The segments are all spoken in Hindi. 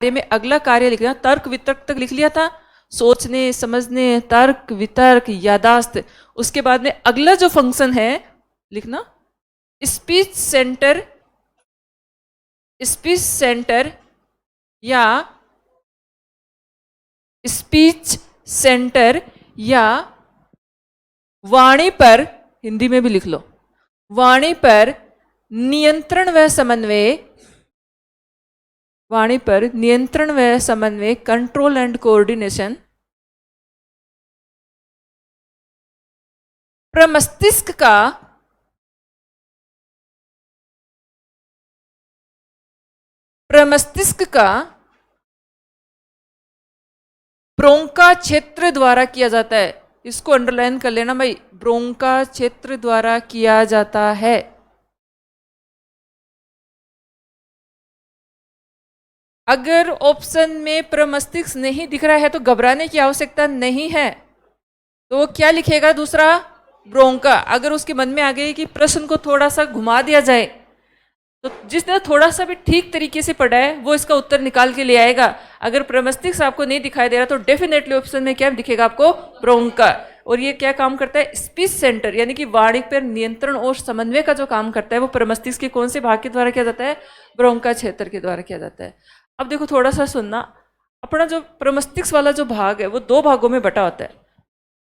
में अगला कार्य लिखना, तर्क वितर्क तक लिख लिया था, सोचने समझने, तर्क वितर्क यादाश्त। उसके बाद में अगला जो फंक्शन है लिखना स्पीच सेंटर, स्पीच सेंटर या स्पीच सेंटर या वाणी पर, हिंदी में भी लिख लो, वाणी पर नियंत्रण व समन्वय, वाणी पर नियंत्रण व समन्वय, कंट्रोल एंड कोऑर्डिनेशन। प्रमस्तिष्क का ब्रोंका क्षेत्र द्वारा किया जाता है। इसको अंडरलाइन कर लेना भाई, ब्रोंका क्षेत्र द्वारा किया जाता है। अगर ऑप्शन में प्रमस्तिष्क नहीं दिख रहा है तो घबराने की आवश्यकता नहीं है। तो वो क्या लिखेगा दूसरा, ब्रोंका। अगर उसके मन में आ गई कि प्रश्न को थोड़ा सा घुमा दिया जाए तो जिसने थोड़ा सा भी ठीक तरीके से पढ़ा है वो इसका उत्तर निकाल के ले आएगा। अगर प्रमस्तिष्क आपको नहीं दिखाई दे रहा तो डेफिनेटली ऑप्शन में क्या दिखेगा आपको, ब्रोंका। और ये क्या काम करता है, स्पीच सेंटर यानी कि वाणी पर नियंत्रण और समन्वय का जो काम करता है वो प्रमस्तिष्क के कौन से भाग के द्वारा किया जाता है, ब्रोंका क्षेत्र के द्वारा किया जाता है। अब देखो थोड़ा सा सुनना, अपना जो प्रमस्तिष्क वाला जो भाग है वो दो भागों में बटा होता है।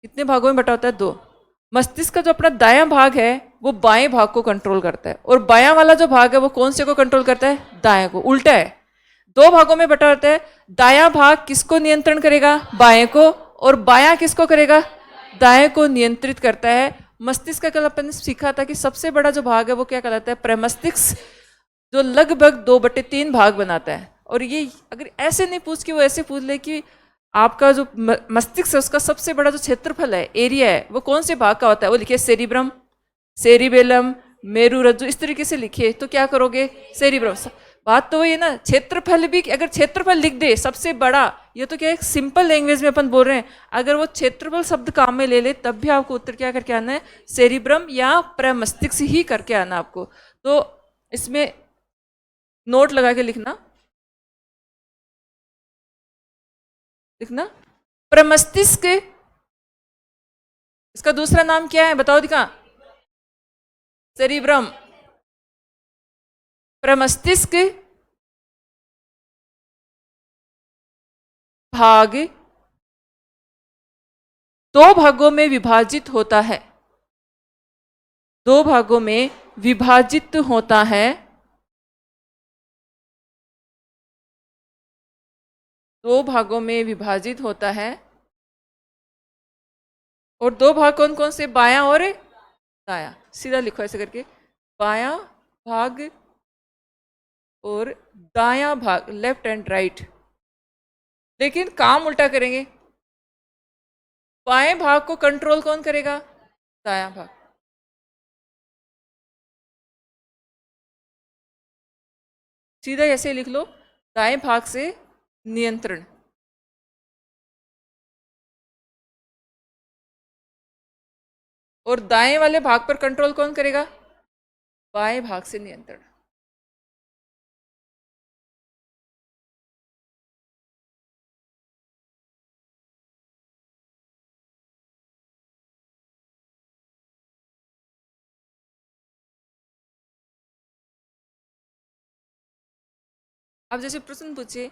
कितने भागों में बटा होता है, दो। मस्तिष्क का जो अपना दायां भाग है वो बाएं भाग को कंट्रोल करता है, और बायां वाला जो भाग है वो कौन से को कंट्रोल करता है, दाएं को। उल्टा है, दो भागों में बटा होता है। दायां भाग किसको नियंत्रण करेगा, बाएं को, और बायां किसको करेगा, दाएं को नियंत्रित करता है। मस्तिष्क का कल अपन ने सीखा था कि सबसे बड़ा जो भाग है वो क्या कहलाता है, प्रमस्तिष्क, जो लगभग 2/3 भाग बनाता है। और ये अगर ऐसे नहीं पूछ के वो ऐसे पूछ ले कि आपका जो मस्तिष्क है उसका सबसे बड़ा जो क्षेत्रफल है, एरिया है, वो कौन से भाग का होता है, वो लिखिए सेरिब्रम, सेरिबेलम, मेरुरज्जु, इस तरीके से लिखिए तो क्या करोगे, सेरिब्रम। बात तो ये ना, क्षेत्रफल भी अगर क्षेत्रफल लिख दे सबसे बड़ा, ये तो क्या एक सिंपल लैंग्वेज में अपन बोल रहे हैं, अगर वो क्षेत्रफल शब्द काम में ले ले तब भी आपको उत्तर क्या करके आना है, सेरिब्रम या प्रमस्तिष्क ही करके आना आपको। तो इसमें नोट लगा के लिखना, प्रमस्तिष्क, इसका दूसरा नाम क्या है बताओ दिखा, सेरिब्रम। प्रमस्तिष्क भाग दो भागों में विभाजित होता है, दो भागों में विभाजित होता है। दो भागों में विभाजित होता है, और दो भाग कौन कौन से, बायां और दायां। सीधा लिखो ऐसे करके, बायां भाग और दायां भाग, लेफ्ट एंड राइट। लेकिन काम उल्टा करेंगे, बाएं भाग को कंट्रोल कौन करेगा, दायां भाग। सीधा ऐसे लिख लो, दाएं भाग से नियंत्रण, और दाएं वाले भाग पर कंट्रोल कौन करेगा, बाएं भाग से नियंत्रण। अब जैसे प्रश्न पूछे,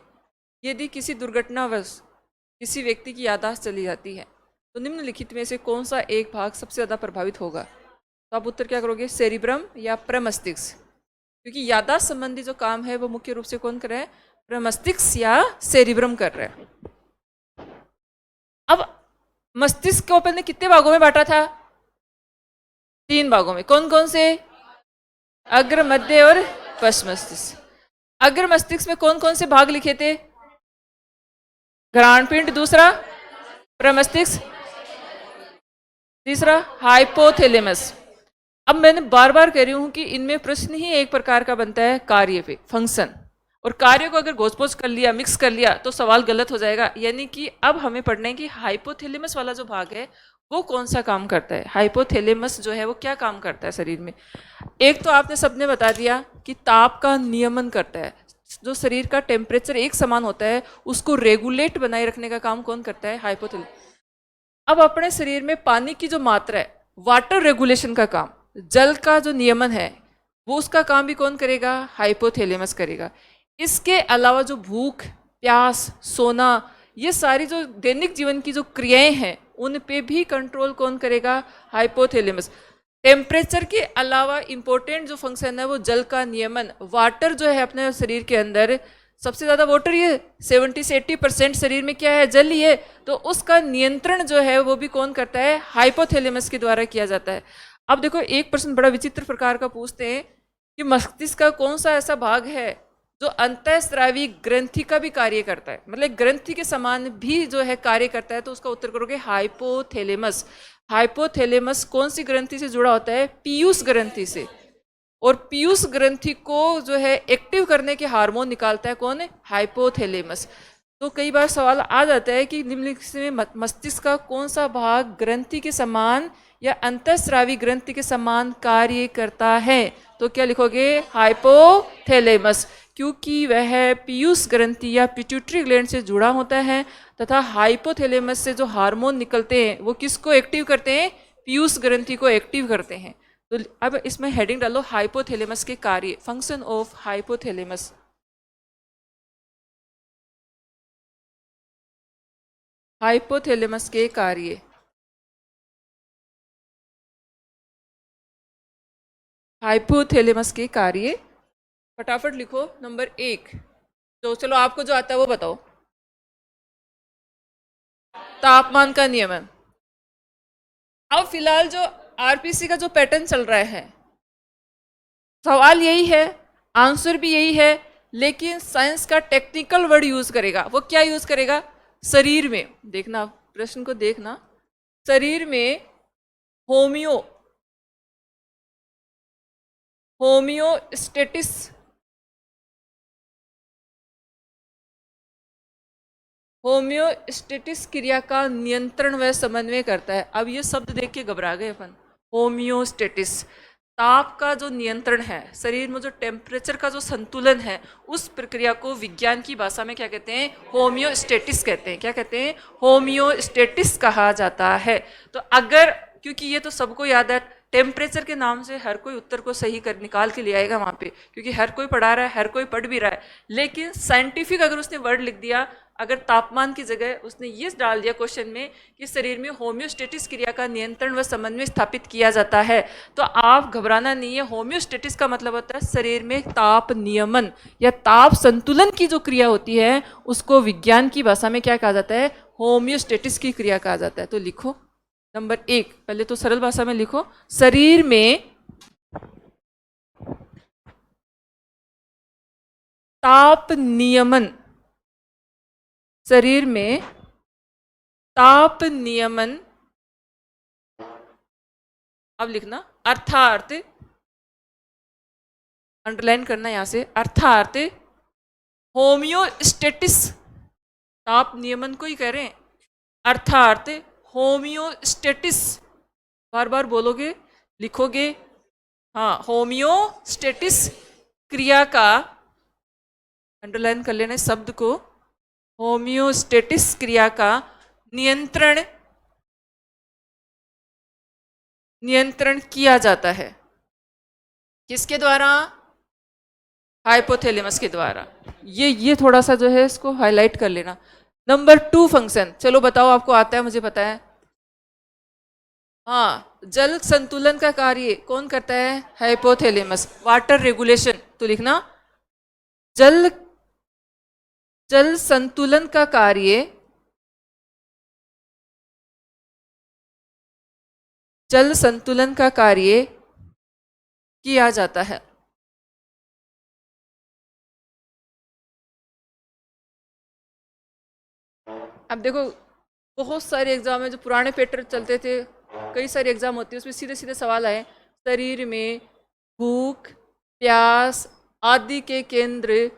यदि किसी दुर्घटनावश किसी व्यक्ति की याददाश्त चली जाती है तो निम्नलिखित में से कौन सा एक भाग सबसे ज़्यादा प्रभावित होगा। तो आप उत्तर क्या करोगे, सेरिब्रम या प्रमस्तिष्क, क्योंकि याददाश्त संबंधी जो काम है वो मुख्य रूप से कौन कर रहा है, प्रमस्तिष्क या सेरिब्रम कर रहा है। अब मस्तिष्क को अपन ने कितने भागों में बांटा था, 3 भागों में। कौन कौन से, अग्र, मध्य और पश्च मस्तिष्क। अग्र मस्तिष्क में कौन कौन से भाग लिखे थे, घ्राणपिंड, दूसरा प्रमस्तिष्क, तीसरा हाइपोथैलेमस। अब मैंने बार बार कह रही हूं कि इनमें प्रश्न ही एक प्रकार का बनता है, कार्य पे, फंक्शन। और कार्य को अगर घोषपोष कर लिया, मिक्स कर लिया तो सवाल गलत हो जाएगा। यानी कि अब हमें पढ़ना है कि हाइपोथैलेमस वाला जो भाग है वो कौन सा काम करता है। हाइपोथैलेमस जो है वो क्या काम करता है शरीर में। एक तो आपने सबने बता दिया कि ताप का नियमन करता है, जो शरीर का टेम्परेचर एक समान होता है उसको रेगुलेट बनाए रखने का काम कौन करता है? हाइपोथैलेमस। अब अपने शरीर में पानी की जो मात्रा है, वाटर रेगुलेशन का काम, जल का जो नियमन है, वो उसका काम भी कौन करेगा? हाइपोथैलेमस करेगा। इसके अलावा जो भूख, प्यास, सोना, ये सारी जो दैनिक जीवन की जो क्रियाएं हैं उन पे भी कंट्रोल कौन करेगा? हाइपोथैलेमस। टेम्परेचर के अलावा इंपॉर्टेंट जो फंक्शन है वो जल का नियमन, वाटर जो है अपने शरीर के अंदर, सबसे ज़्यादा वाटर ही है, 70 से 80% शरीर में क्या है? जल ही है। तो उसका नियंत्रण जो है वो भी कौन करता है? हाइपोथैलेमस के द्वारा किया जाता है। अब देखो एक प्रश्न बड़ा विचित्र प्रकार का पूछते हैं कि मस्तिष्क का कौन सा ऐसा भाग है जो अंतःस्रावी ग्रंथि का भी कार्य करता है, मतलब ग्रंथि के समान भी जो है कार्य करता है, तो उसका उत्तर करोगे हाइपोथैलेमस। हाइपोथैलेमस कौन सी ग्रंथि से जुड़ा होता है? पीयूष ग्रंथि से। और पीयूष ग्रंथि को जो है एक्टिव करने के हार्मोन निकालता है कौन? हाइपोथैलेमस। तो कई बार सवाल आ जाता है कि निम्नलिखित में मस्तिष्क का कौन सा भाग ग्रंथि के समान या अंतःस्रावी ग्रंथि के समान कार्य करता है? तो क्या लिखोगे? हाइपोथैलेमस, क्योंकि वह पीयूष ग्रंथि या पिट्यूटरी ग्लैंड से जुड़ा होता है तथा हाइपोथैलेमस से जो हार्मोन निकलते हैं वो किसको एक्टिव करते हैं? पीयूष ग्रंथि को एक्टिव करते हैं। तो अब इसमें हेडिंग डालो हाइपोथैलेमस के कार्य, फंक्शन ऑफ हाइपोथैलेमस। हाइपोथैलेमस के कार्य। हाइपोथैलेमस के कार्य फटाफट लिखो। नंबर 1, तो चलो आपको जो आता है वो बताओ। तापमान का नियमन। अब फिलहाल जो आरपीसी का जो पैटर्न चल रहा है, सवाल यही है, आंसर भी यही है, लेकिन साइंस का टेक्निकल वर्ड यूज करेगा। वो क्या यूज करेगा? शरीर में देखना, प्रश्न को देखना, शरीर में होमियो होमियोस्टेटिस होमियोस्टेटिस क्रिया का नियंत्रण व समन्वय करता है। अब ये शब्द देख के घबरा गए अपन। होमियोस्टेटिस, ताप का जो नियंत्रण है, शरीर में जो टेम्परेचर का जो संतुलन है, उस प्रक्रिया को विज्ञान की भाषा में क्या कहते हैं? होमियोस्टेटिस कहते हैं। क्या कहते हैं? होमियोस्टेटिस कहा जाता है। तो अगर, क्योंकि ये तो सबको याद है, टेम्परेचर के नाम से हर कोई उत्तर को सही कर निकाल के ले आएगा वहाँ पे, क्योंकि हर कोई पढ़ा रहा है, हर कोई पढ़ भी रहा है। लेकिन साइंटिफिक अगर उसने वर्ड लिख दिया, अगर तापमान की जगह उसने ये डाल दिया क्वेश्चन में कि शरीर में होमियोस्टेटिस क्रिया का नियंत्रण व समन्वय स्थापित किया जाता है, तो आप घबराना नहीं है। होमियोस्टेटिस का मतलब होता है शरीर में ताप नियमन या ताप संतुलन की जो क्रिया होती है उसको विज्ञान की भाषा में क्या कहा जाता है? होमियोस्टेटिस की क्रिया कहा जाता है। तो लिखो नंबर 1, पहले तो सरल भाषा में लिखो, शरीर में ताप नियमन, शरीर में ताप नियमन। अब लिखना अर्थात, अंडरलाइन करना यहां से, अर्थात होमियोस्टेटिस, ताप नियमन को ही कह रहे हैं, अर्थात होमियोस्टेटिस, बार बार बोलोगे, लिखोगे, हाँ, होमियोस्टेटिस क्रिया का, अंडरलाइन कर लेना शब्द को, होमियोस्टेटिस क्रिया का नियंत्रण किया जाता है। किसके द्वारा? हाइपोथैलेमस के द्वारा। ये थोड़ा सा जो है इसको हाईलाइट कर लेना। नंबर 2 फंक्शन, चलो बताओ, आपको आता है, मुझे पता है। हाँ, जल संतुलन का कार्य कौन करता है? हाइपोथैलेमस। वाटर रेगुलेशन, तो लिखना जल संतुलन का कार्य, जल संतुलन का कार्य किया जाता है। अब देखो बहुत सारे एग्जाम है, जो पुराने पैटर्न चलते थे, कई सारे एग्जाम होते हैं, उसमें सीधे सीधे सवाल आए, शरीर में भूख, प्यास आदि के केंद्र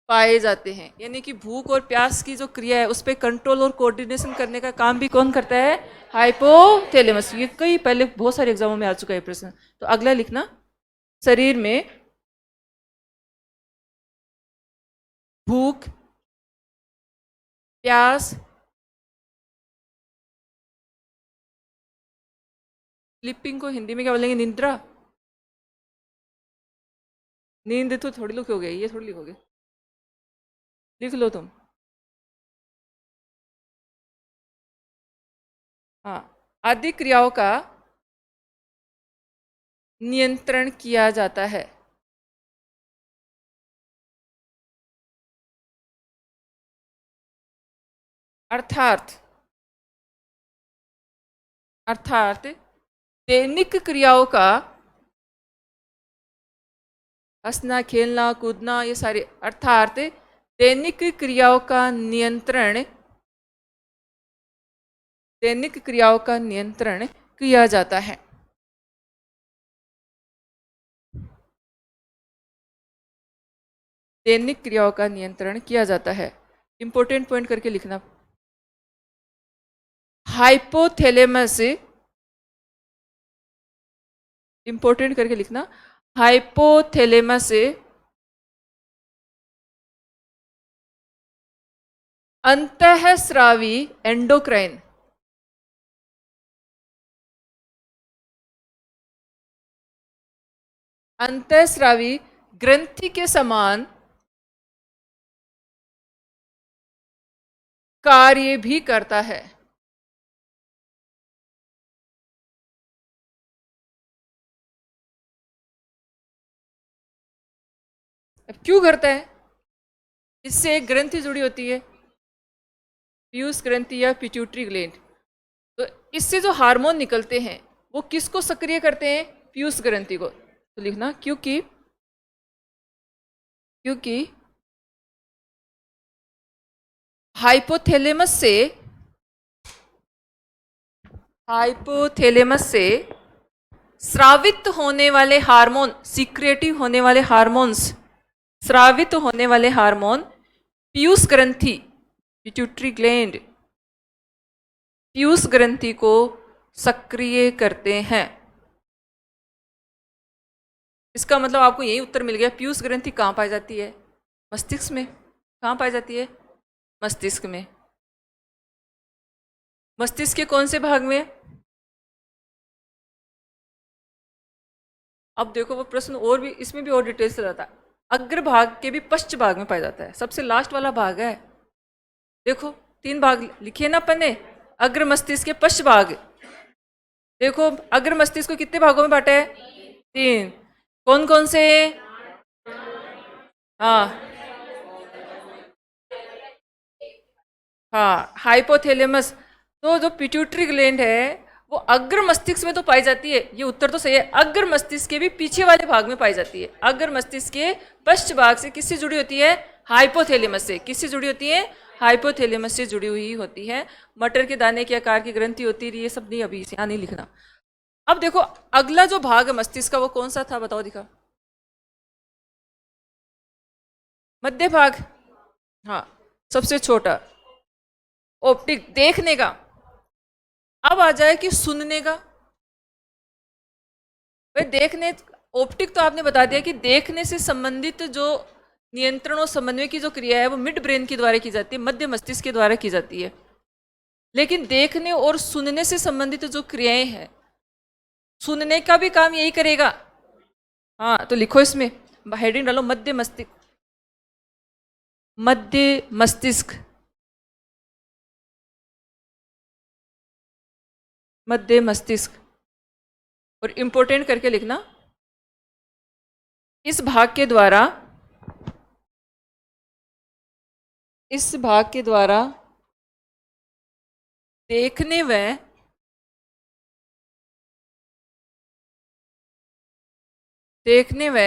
पाए जाते हैं। यानी कि भूख और प्यास की जो क्रिया है उस पर कंट्रोल और कोऑर्डिनेशन करने का काम भी कौन करता है? हाइपोथैलेमस। ये कई पहले बहुत सारे एग्जामों में आ चुका है प्रश्न। तो अगला लिखना, शरीर में भूख, प्यास, स्लीपिंग को हिंदी में क्या बोलेंगे? निद्रा। नींद तो थोड़ी लिखोगे, ये थोड़ी लिखोगे, लिख लो तुम। हाँ, आदि क्रियाओं का नियंत्रण किया जाता है। अर्थात अर्थात दैनिक क्रियाओं का, हंसना, खेलना, कूदना, ये सारे, अर्थात दैनिक क्रियाओं का नियंत्रण, दैनिक क्रियाओं का नियंत्रण किया जाता है। दैनिक क्रियाओं का नियंत्रण किया जाता है। इंपॉर्टेंट पॉइंट करके लिखना। हाइपोथैलेमस, इंपॉर्टेंट करके लिखना, हाइपोथैलेमस अंतःस्रावी एंडोक्राइन, अंतःस्रावी ग्रंथि के समान कार्य भी करता है। अब क्यों करता है? इससे एक ग्रंथि जुड़ी होती है, पीयूष ग्रंथि या पिट्यूटरी ग्लैंड। तो इससे जो हार्मोन निकलते हैं वो किसको सक्रिय करते हैं? पीयूष ग्रंथि को। तो लिखना, क्योंकि क्योंकि हाइपोथैलेमस से स्रावित होने वाले हार्मोन, सीक्रेटिव होने वाले हार्मोन्स, स्रावित होने वाले हार्मोन पीयूष ग्रंथि, पिट्यूटरी ग्लैंड, पीयूष ग्रंथि को सक्रिय करते हैं। इसका मतलब आपको यही उत्तर मिल गया। पीयूष ग्रंथि कहाँ पाई जाती है? मस्तिष्क में। कहाँ पाई जाती है? मस्तिष्क में। मस्तिष्क के कौन से भाग में? अब देखो वो प्रश्न और भी, इसमें भी और डिटेल से रहता है। अग्रभाग के भी पश्च भाग में पाया जाता है, सबसे लास्ट वाला भाग है। देखो 3 भाग लिखे ना अपन ने, अग्र मस्तिष्क के पश्च भाग। देखो अग्र मस्तिष्क को कितने भागों में बांटा है? 3। कौन कौन से? हाँ हाँ, हाइपोथैलेमस। तो जो पिट्यूटरी ग्लैंड है वो अग्र मस्तिष्क में तो पाई जाती है, ये उत्तर तो सही है। अग्र मस्तिष्क के भी पीछे वाले भाग में पाई जाती है। अग्र मस्तिष्क के पश्च भाग से किससे जुड़ी होती है? हाइपोथैलेमस से। किससे जुड़ी होती है? हाइपोथैलेमस से जुड़ी हुई होती है। मटर के दाने के आकार की ग्रंथि होती है, ये सब नहीं, अभी यहाँ नहीं लिखना। अब देखो अगला जो भाग है मस्तिष्क का वो कौन सा था? बताओ, दिखा। मध्य भाग। हाँ, सबसे छोटा। ऑप्टिक, देखने का। अब आ जाए कि सुनने का। भाई देखने, ऑप्टिक तो आपने बता दिया कि देखने से संबंधित जो नियंत्रण और समन्वय की जो क्रिया है वो मिड ब्रेन के द्वारा की जाती है, मध्य मस्तिष्क के द्वारा की जाती है। लेकिन देखने और सुनने से संबंधित जो क्रियाएं हैं, सुनने का भी काम यही करेगा। हाँ, तो लिखो इसमें, हेडिंग डालो, मध्य मस्तिष्क। मध्य मस्तिष्क, मध्य मस्तिष्क। और इंपॉर्टेंट करके लिखना, इस भाग के द्वारा, इस भाग के द्वारा देखने व देखने व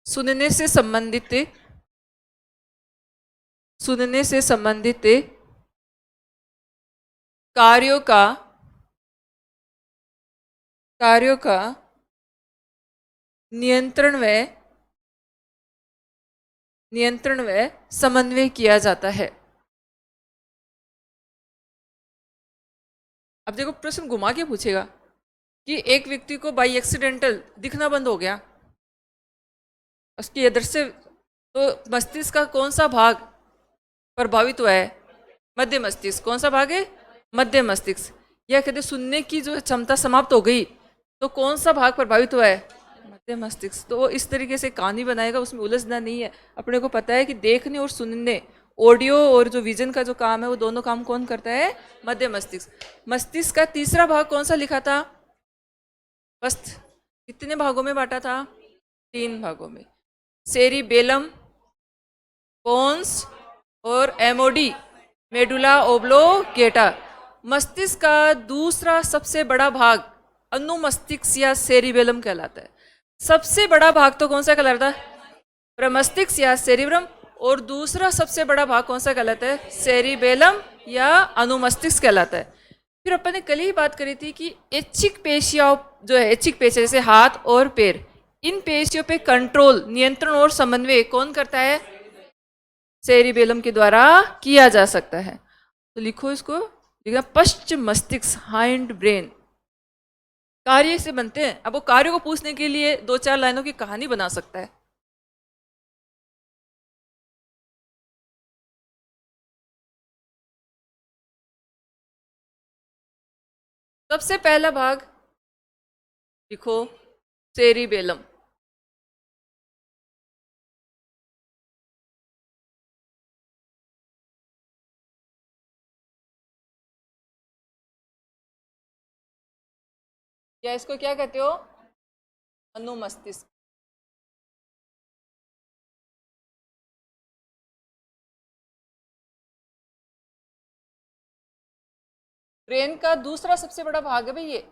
सुनने से संबंधित, सुनने से संबंधित कार्यों का, कार्यों का नियंत्रण व समन्वय किया जाता है। अब देखो प्रश्न घुमा के पूछेगा कि एक व्यक्ति को बाई एक्सीडेंटल दिखना बंद हो गया, उसकी अदृश्य तो मस्तिष्क का कौन सा भाग प्रभावित हुआ है? मध्य मस्तिष्क। कौन सा भाग है? मध्य मस्तिष्क। यह कहते सुनने की जो क्षमता समाप्त हो गई तो कौन सा भाग प्रभावित हुआ है? मध्य मस्तिष्क। तो वो इस तरीके से कहानी बनाएगा, उसमें उलझना नहीं है। अपने को पता है कि देखने और सुनने, ऑडियो और जो विजन का जो काम है वो दोनों काम कौन करता है? मध्य मस्तिष्क। मस्तिष्क का तीसरा भाग कौन सा लिखा था? बस कितने भागों में बांटा था? 3 भागों में। सेरिबेलम, पोन्स और एमओडी, मेडुला ओब्लोगेटा। मस्तिष्क का दूसरा सबसे बड़ा भाग अनुमस्तिष्क या सेरिबेलम कहलाता है। सबसे बड़ा भाग तो कौन सा कहलाता है? प्रमस्तिष्क या सेरिब्रम। और दूसरा सबसे बड़ा भाग कौन सा कहलाता है? सेरिबेलम या अनुमस्तिष्क कहलाता है। फिर अपन ने कल ही बात करी थी कि ऐच्छिक पेशियां जो है, ऐच्छिक पेशियां जैसे हाथ और पैर, इन पेशियों पे कंट्रोल, नियंत्रण और समन्वय कौन करता है? सेरिबेलम के द्वारा किया जा सकता है। तो लिखो इसको, लिखना पश्च मस्तिष्क, हाइंड ब्रेन। कार्य से बनते हैं। अब वो कार्य को पूछने के लिए 2-4 लाइनों की कहानी बना सकता है। सबसे पहला भाग लिखो, सेरिबेलम। या इसको क्या कहते हो? अनुमस्तिष्क। ब्रेन का दूसरा सबसे बड़ा भाग है भाई ये।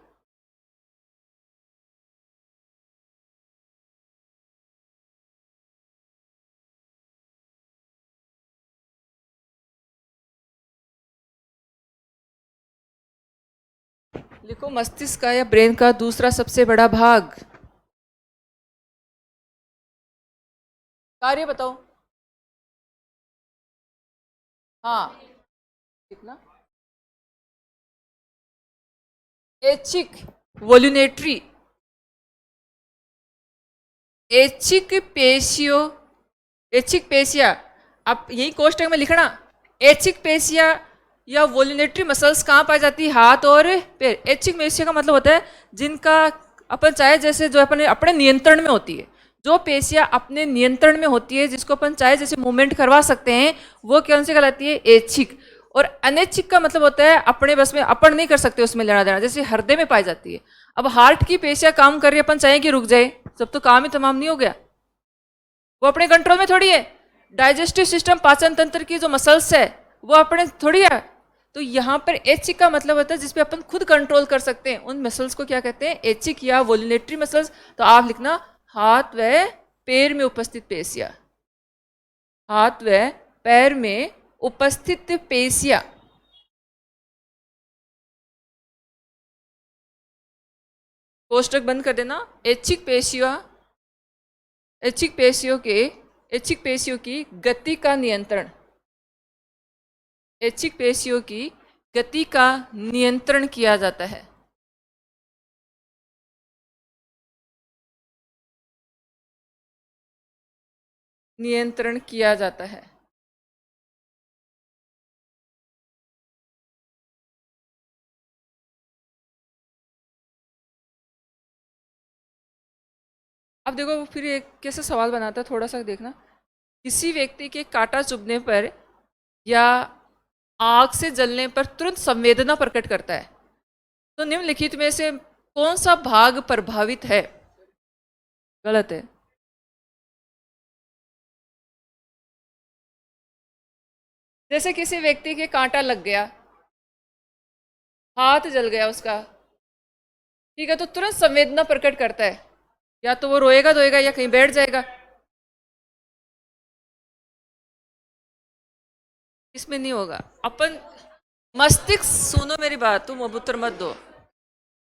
लिखो मस्तिष्क का या ब्रेन का दूसरा सबसे बड़ा भाग। कार्य बताओ। हाँ, कितना? ऐच्छिक, वोल्यूनेटरी। ऐच्छिक पेशियों, ऐच्छिक पेशिया, आप यही कोष्टक में लिखना। ऐच्छिक पेशिया या वोल्यूनेटरी मसल्स कहाँ पाई जाती है? हाथ और पैर। ऐच्छिक पेशिया का मतलब होता है जिनका अपन चाहे जैसे जो अपने अपने नियंत्रण में होती है। जो पेशियां अपने नियंत्रण में होती है, जिसको अपन चाहे जैसे मूवमेंट करवा सकते हैं, वो कौन सी कहलाती है? ऐच्छिक। और अनैच्छिक का मतलब होता है अपने बस में, अपन नहीं कर सकते उसमें लेना देना, जैसे हृदय में पाई जाती है। अब हार्ट की पेशियां काम कर रही है, अपन चाहे कि रुक जाए, सब तो काम ही तमाम नहीं हो गया, वो अपने कंट्रोल में थोड़ी है। डाइजेस्टिव सिस्टम, पाचन तंत्र की जो मसल्स है वो अपने थोड़ी है। तो यहाँ पर ऐच्छिक का मतलब होता है जिसपे अपन खुद कंट्रोल कर सकते हैं, उन मसल्स को क्या कहते हैं? ऐच्छिक या वोल्यूनेटरी मसल्स। तो आप लिखना हाथ व पैर में उपस्थित पेशियां। हाथ व पैर में उपस्थित पेशियां। कोष्टक बंद कर देना। ऐच्छिक पेशियां, ऐच्छिक पेशियों के, ऐच्छिक पेशियों की गति का नियंत्रण, ऐच्छिक पेशियों की गति का नियंत्रण किया जाता है। नियंत्रण किया जाता है। अब देखो फिर एक कैसे सवाल बनाता है, थोड़ा सा देखना। किसी व्यक्ति के कांटा चुभने पर या आग से जलने पर तुरंत संवेदना प्रकट करता है, तो निम्नलिखित में से कौन सा भाग प्रभावित है? गलत है। जैसे किसी व्यक्ति के कांटा लग गया, हाथ जल गया उसका, ठीक है, तो तुरंत संवेदना प्रकट करता है, या तो वो रोएगा धोएगा या कहीं बैठ जाएगा। इसमें नहीं होगा। अपन मस्तिष्क, सुनो मेरी बात, तुम अब उत्तर मत दो।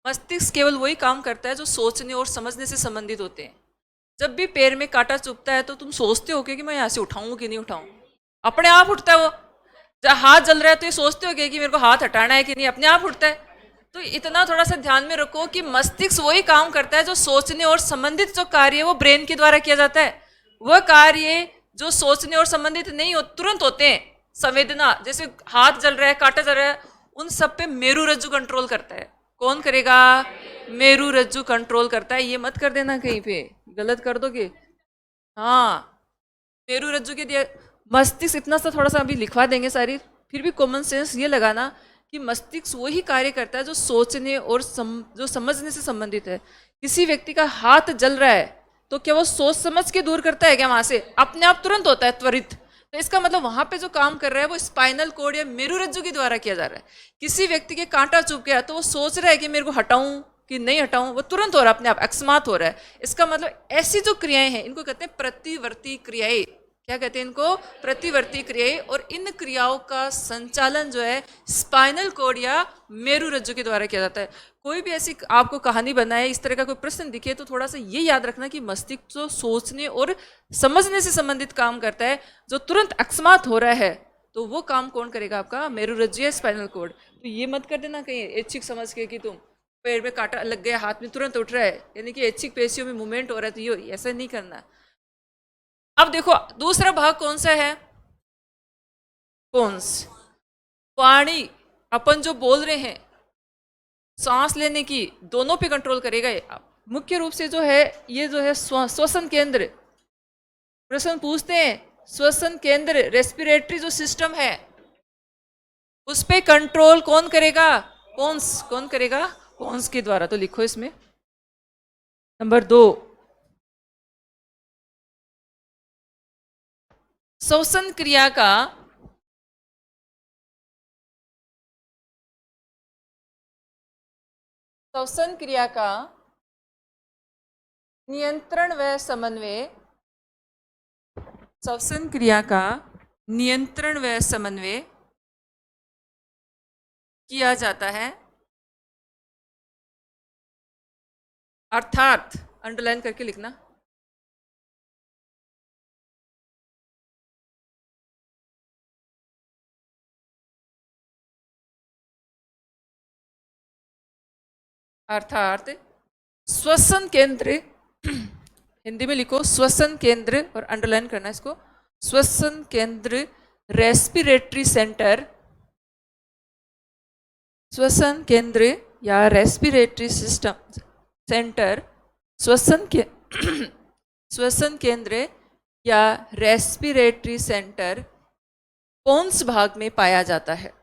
मस्तिष्क केवल वही काम करता है जो सोचने और समझने से संबंधित होते हैं। जब भी पैर में कांटा चुभता है तो तुम सोचते हो कि मैं यहाँ से उठाऊं कि नहीं उठाऊं, अपने आप उठता है वो। जब हाथ जल रहा है तो ये सोचते हो कि मेरे को हाथ हटाना है कि नहीं, अपने आप उठता है। तो इतना थोड़ा सा ध्यान में रखो कि मस्तिष्क वही काम करता है जो सोचने और संबंधित जो कार्य है वो ब्रेन के द्वारा किया जाता है। वह कार्य जो सोचने और संबंधित नहीं हो तुरंत होते हैं, संवेदना, जैसे हाथ जल रहा है, कांटा जल रहा है, उन सब पे मेरु रज्जु कंट्रोल करता है। कौन करेगा? मेरु रज्जु कंट्रोल करता है। ये मत कर देना कहीं पे, गलत कर दोगे। हाँ, मेरु रज्जु के दिया। मस्तिष्क इतना सा थोड़ा सा अभी लिखवा देंगे सारी, फिर भी कॉमन सेंस ये लगाना कि मस्तिष्क वही कार्य करता है जो सोचने और जो समझने से संबंधित है। किसी व्यक्ति का हाथ जल रहा है तो क्या वो सोच समझ के दूर करता है क्या? वहां से अपने आप तुरंत होता है, त्वरित। तो इसका मतलब वहां पे जो काम कर रहा है वो स्पाइनल कोड या मेरु रज्जु के द्वारा किया जा रहा है। किसी व्यक्ति के कांटा चुभ गया तो वो सोच रहा है कि मेरे को हटाऊं कि नहीं हटाऊं, वो तुरंत हो रहा है, अपने आप अकस्मात हो रहा है। इसका मतलब ऐसी जो क्रियाएं हैं इनको कहते हैं प्रतिवर्ती क्रियाएं। क्या कहते हैं इनको? प्रतिवर्ती क्रियाएं। और इन क्रियाओं का संचालन जो है स्पाइनल कोड या मेरु रज्जु के द्वारा किया जाता है। कोई भी ऐसी आपको कहानी बनाए, इस तरह का कोई प्रश्न दिखे, तो थोड़ा सा ये याद रखना कि मस्तिष्क जो सोचने और समझने से संबंधित काम करता है, जो तुरंत अकस्मात हो रहा है, तो वो काम कौन करेगा? आपका मेरु रज्जु या स्पाइनल कोड। तो ये मत कर देना कहीं ऐच्छिक समझ के कि तुम पैर में कांटा लग गया, हाथ में तुरंत उठ रहा है, यानी कि ऐच्छिक पेशियों में मूवमेंट हो रहा है, तो ये ऐसा नहीं करना। अब देखो दूसरा भाग कौन सा है? पोन्स। वाणी, अपन जो बोल रहे हैं, सांस लेने की, दोनों पे कंट्रोल करेगा ये। मुख्य रूप से जो है ये जो है श्वसन केंद्र, प्रश्न पूछते हैं, श्वसन केंद्र रेस्पिरेटरी जो सिस्टम है उस पे कंट्रोल कौन करेगा? पोन्स। कौन करेगा? पोन्स के द्वारा। तो लिखो इसमें नंबर 2, श्वसन क्रिया का श्वसन क्रिया का नियंत्रण व समन्वय, श्वसन क्रिया का नियंत्रण व समन्वय किया जाता है, अर्थात अंडरलाइन करके लिखना, अर्थात श्वसन केंद्र, हिंदी में लिखो श्वसन केंद्र और अंडरलाइन करना इसको, श्वसन केंद्र रेस्पिरेटरी सेंटर, श्वसन केंद्र या रेस्पिरेटरी सिस्टम सेंटर, श्वसन के श्वसन केंद्र या रेस्पिरेटरी सेंटर पोन्स भाग में पाया जाता है।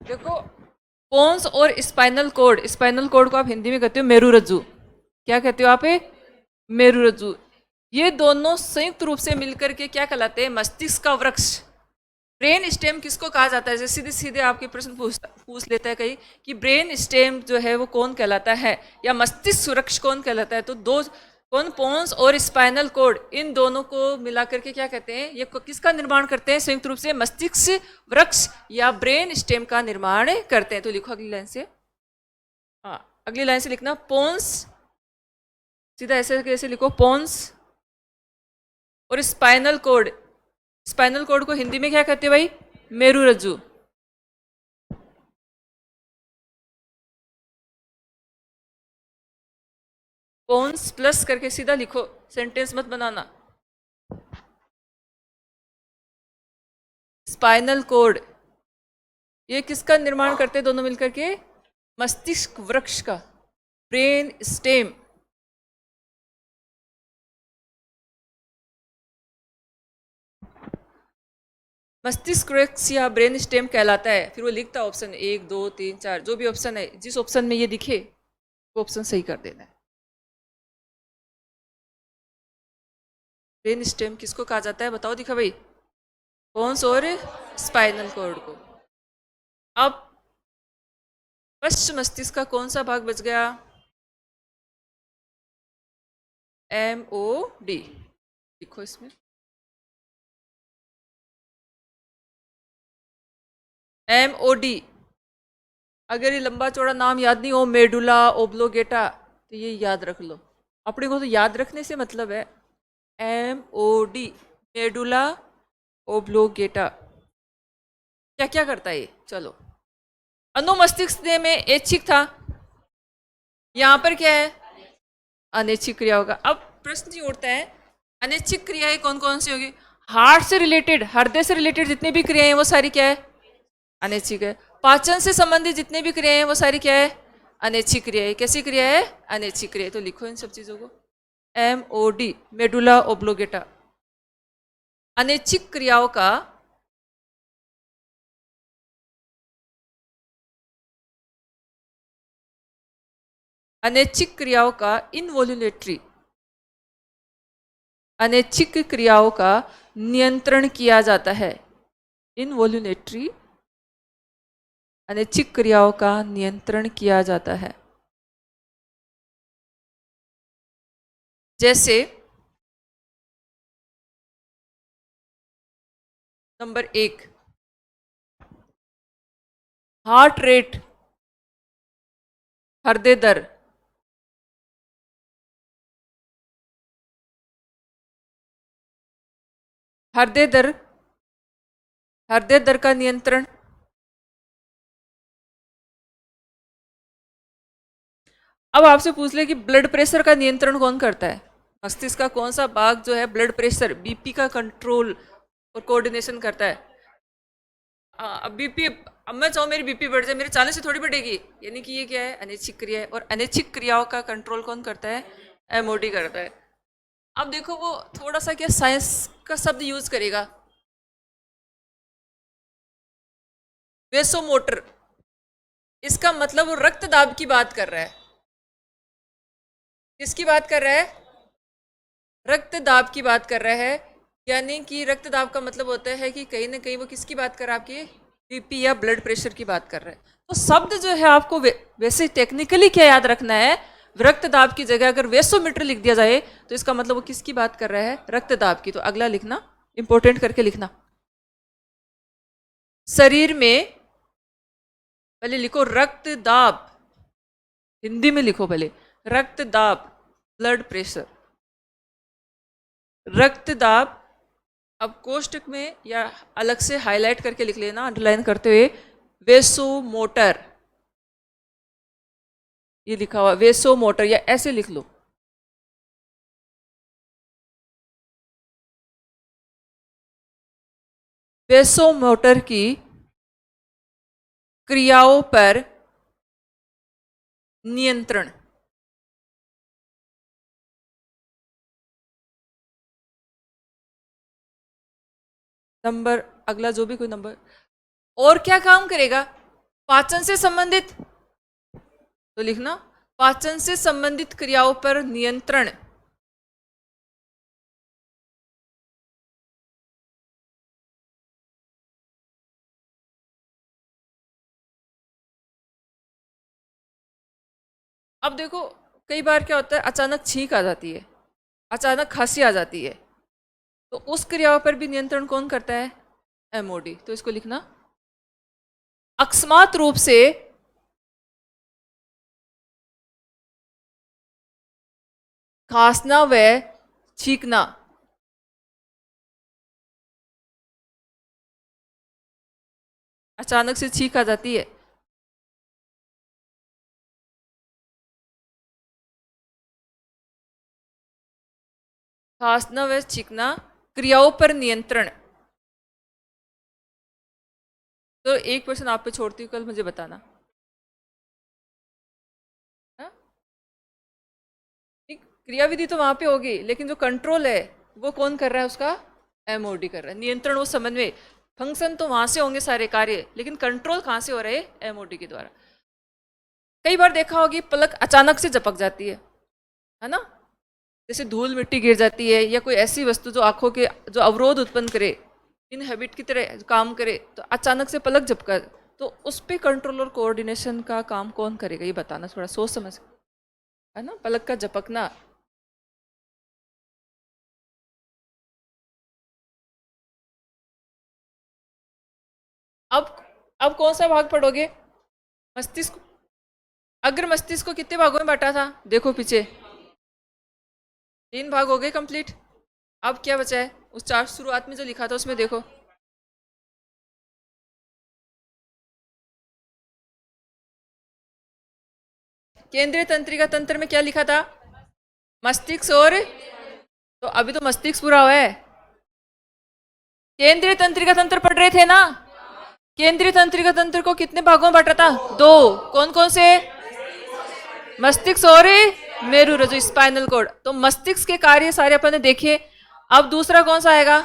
देखो पोन्स और स्पाइनल कोड, स्पाइनल कोड को आप हिंदी में कहते हो मेरु रज्जु। क्या कहते हो आप? मेरु रज्जु। ये दोनों संयुक्त रूप से मिलकर के क्या कहलाते हैं? मस्तिष्क का वृक्ष। ब्रेन स्टेम किसको कहा जाता है? जैसे सीधे सीधे आपके प्रश्न पूछ लेता है कहीं कि ब्रेन स्टेम जो है वो कौन कहलाता है, या मस्तिष्क वृक्ष कौन कहलाता है? तो दो कौन? पोन्स और स्पाइनल कोड, इन दोनों को मिलाकर के क्या कहते हैं? ये किसका निर्माण करते हैं? संयुक्त रूप से मस्तिष्क वृक्ष या ब्रेन स्टेम का निर्माण करते हैं। तो लिखो अगली लाइन से, हाँ अगली लाइन से लिखना पोन्स, सीधा ऐसे कैसे लिखो पोन्स और स्पाइनल कोड। स्पाइनल कोड को हिंदी में क्या कहते हैं भाई? मेरु रज्जु। पोन्स प्लस करके सीधा लिखो, सेंटेंस मत बनाना। स्पाइनल कोड ये किसका निर्माण करते हैं? दोनों मिलकर के मस्तिष्क वृक्ष का, ब्रेन स्टेम। मस्तिष्क वृक्ष या ब्रेन स्टेम कहलाता है। फिर वो लिखता है ऑप्शन 1 2 3 4, जो भी ऑप्शन है, जिस ऑप्शन में ये दिखे वो ऑप्शन सही कर देना है। ब्रेन स्टेम किसको कहा जाता है? बताओ दिखा भाई। पोन्स और स्पाइनल कॉर्ड को। अब पश्च मस्तिष्क का कौन सा भाग बच गया? MOD लिखो इसमें। MOD, अगर ये लंबा चौड़ा नाम याद नहीं हो, मेडुला ओब्लोगेटा, तो ये याद रख लो। अपने को तो याद रखने से मतलब है। MOD, medulla oblongata. क्या क्या करता है ये? चलो, अनुमस्तिष्क में ऐच्छिक था, यहां पर क्या है? अनैच्छिक क्रिया होगा। अब प्रश्न ये उठता है, अनैच्छिक क्रियाएं कौन कौन सी होगी? हार्ट से रिलेटेड, हृदय से रिलेटेड जितनी भी क्रियाएं वो सारी क्या है? अनैच्छिक है। पाचन से संबंधित जितने भी क्रियाएं वो सारी क्या है? अनैच्छिक क्रिया है। कैसी क्रिया है? अनैच्छिक क्रिया। तो लिखो इन सब चीजों को। MOD, medulla oblongata. अनैच्छिक क्रियाओं का अनैच्छिक क्रियाओं का इनवॉल्यूलेटरी, अनैच्छिक क्रियाओं का नियंत्रण किया जाता है। इनवॉल्यूलेटरी, अनैच्छिक क्रियाओं का नियंत्रण किया जाता है। जैसे नंबर 1, हार्ट रेट, हृदय दर। हृदय दर, हृदय दर का नियंत्रण। अब आपसे पूछ ले कि ब्लड प्रेशर का नियंत्रण कौन करता है? मस्तिष्क का कौन सा भाग जो है ब्लड प्रेशर, बीपी का कंट्रोल और कोऑर्डिनेशन करता है? अब बीपी, अब मैं चाहूँ मेरी बीपी बढ़ जाए, मेरे चाहने से थोड़ी बढ़ेगी, यानी कि ये क्या है? अनैच्छिक क्रिया है। और अनैच्छिक क्रियाओं का कंट्रोल कौन करता है? MOD करता है। अब देखो वो थोड़ा सा क्या साइंस का शब्द यूज करेगा, वेसोमोटर। इसका मतलब वो रक्त दाब की बात कर रहा है। किसकी बात कर रहा है? रक्त दाब की बात कर रहा है। यानी कि रक्त दाब का मतलब होता है कि कहीं ना कहीं वो किसकी बात कर रहा है? आपकी बीपी या ब्लड प्रेशर की बात कर रहा है। तो शब्द जो है आपको वैसे टेक्निकली क्या याद रखना है? रक्त दाब की जगह अगर वेसोमीटर लिख दिया जाए तो इसका मतलब वो किसकी बात कर रहा है? रक्त दाब की। तो अगला लिखना, इंपॉर्टेंट करके लिखना। शरीर में पहले लिखो रक्त दाब, हिंदी में लिखो पहले, रक्त दाब, ब्लड प्रेशर, रक्त दाब। अब कोष्टक में या अलग से हाईलाइट करके लिख लेना, अंडरलाइन करते हुए, वेसोमोटर, ये लिखा हुआ वेसोमोटर, या ऐसे लिख लो। वेसोमोटर की क्रियाओं पर नियंत्रण। नंबर अगला जो भी कोई नंबर। और क्या काम करेगा? पाचन से संबंधित, तो लिखना पाचन से संबंधित क्रियाओं पर नियंत्रण। अब देखो कई बार क्या होता है, अचानक छींक आ जाती है, अचानक खांसी आ जाती है, तो उस क्रियाओं पर भी नियंत्रण कौन करता है? MOD। तो इसको लिखना, अकस्मात रूप से खांसना व छींकना, अचानक से छींक आ जाती है, खांसना व छींकना, क्रियाओं पर नियंत्रण। तो एक क्वेश्चन आप पे छोड़ती हूँ, कल मुझे बताना। हाँ? क्रियाविधि तो वहां पे होगी, लेकिन जो कंट्रोल है वो कौन कर रहा है? उसका MOD कर रहा है। नियंत्रण वो समन्वय, फंक्शन तो वहां से होंगे सारे कार्य, लेकिन कंट्रोल कहाँ से हो रहे हैं? MOD के द्वारा। कई बार देखा होगी पलक अचानक से झपक जाती है ना? जैसे धूल मिट्टी गिर जाती है या कोई ऐसी वस्तु जो आंखों के जो अवरोध उत्पन्न करे, इन हैबिट की तरह काम करे, तो अचानक से पलक झपका, तो उस पे कंट्रोल और कोऑर्डिनेशन का काम कौन करेगा, ये बताना, थोड़ा सोच समझ, है ना, पलक का झपकना। अब अब कौन सा भाग पढ़ोगे? मस्तिष्क। अग्र मस्तिष्क को कितने भागों में बांटा था, देखो पीछे, 3 भाग हो गए कंप्लीट। अब क्या बचा है, उस चार्ट शुरुआत में जो लिखा था उसमें देखो। केंद्रीय तंत्रिका तंत्र में क्या लिखा था, मस्तिष्क और, तो अभी तो मस्तिष्क पूरा हुआ है। केंद्रीय तंत्रिका तंत्र पढ़ रहे थे ना, केंद्रीय तंत्रिका तंत्र को कितने भागों में बांटा था, 2। कौन कौन से, मस्तिष्क और मेरुरज्जु, स्पाइनल कॉर्ड। तो मस्तिष्क के कार्य सारे अपन ने देखे। अब दूसरा कौन सा आएगा,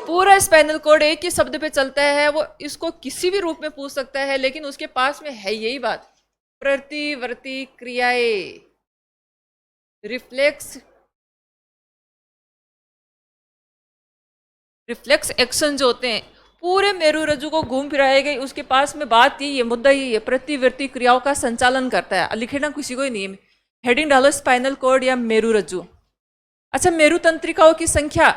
पूरा स्पाइनल कॉर्ड एक ही शब्द पे चलता है, वो इसको किसी भी रूप में पूछ सकता है, लेकिन उसके पास में है यही बात, प्रतिवर्ती क्रियाएं, रिफ्लेक्स, रिफ्लेक्स एक्शन जो होते हैं, पूरे मेरुरज्जु को घूम फिराएगा, उसके पास में बात यही है, मुद्दा यही है, प्रतिवर्ती क्रियाओं का संचालन करता है। लिखे ना किसी को ही नहीं है, हेडिंग डालो स्पाइनल कॉर्ड या मेरुरज्जु। अच्छा, मेरु तंत्रिकाओं की संख्या,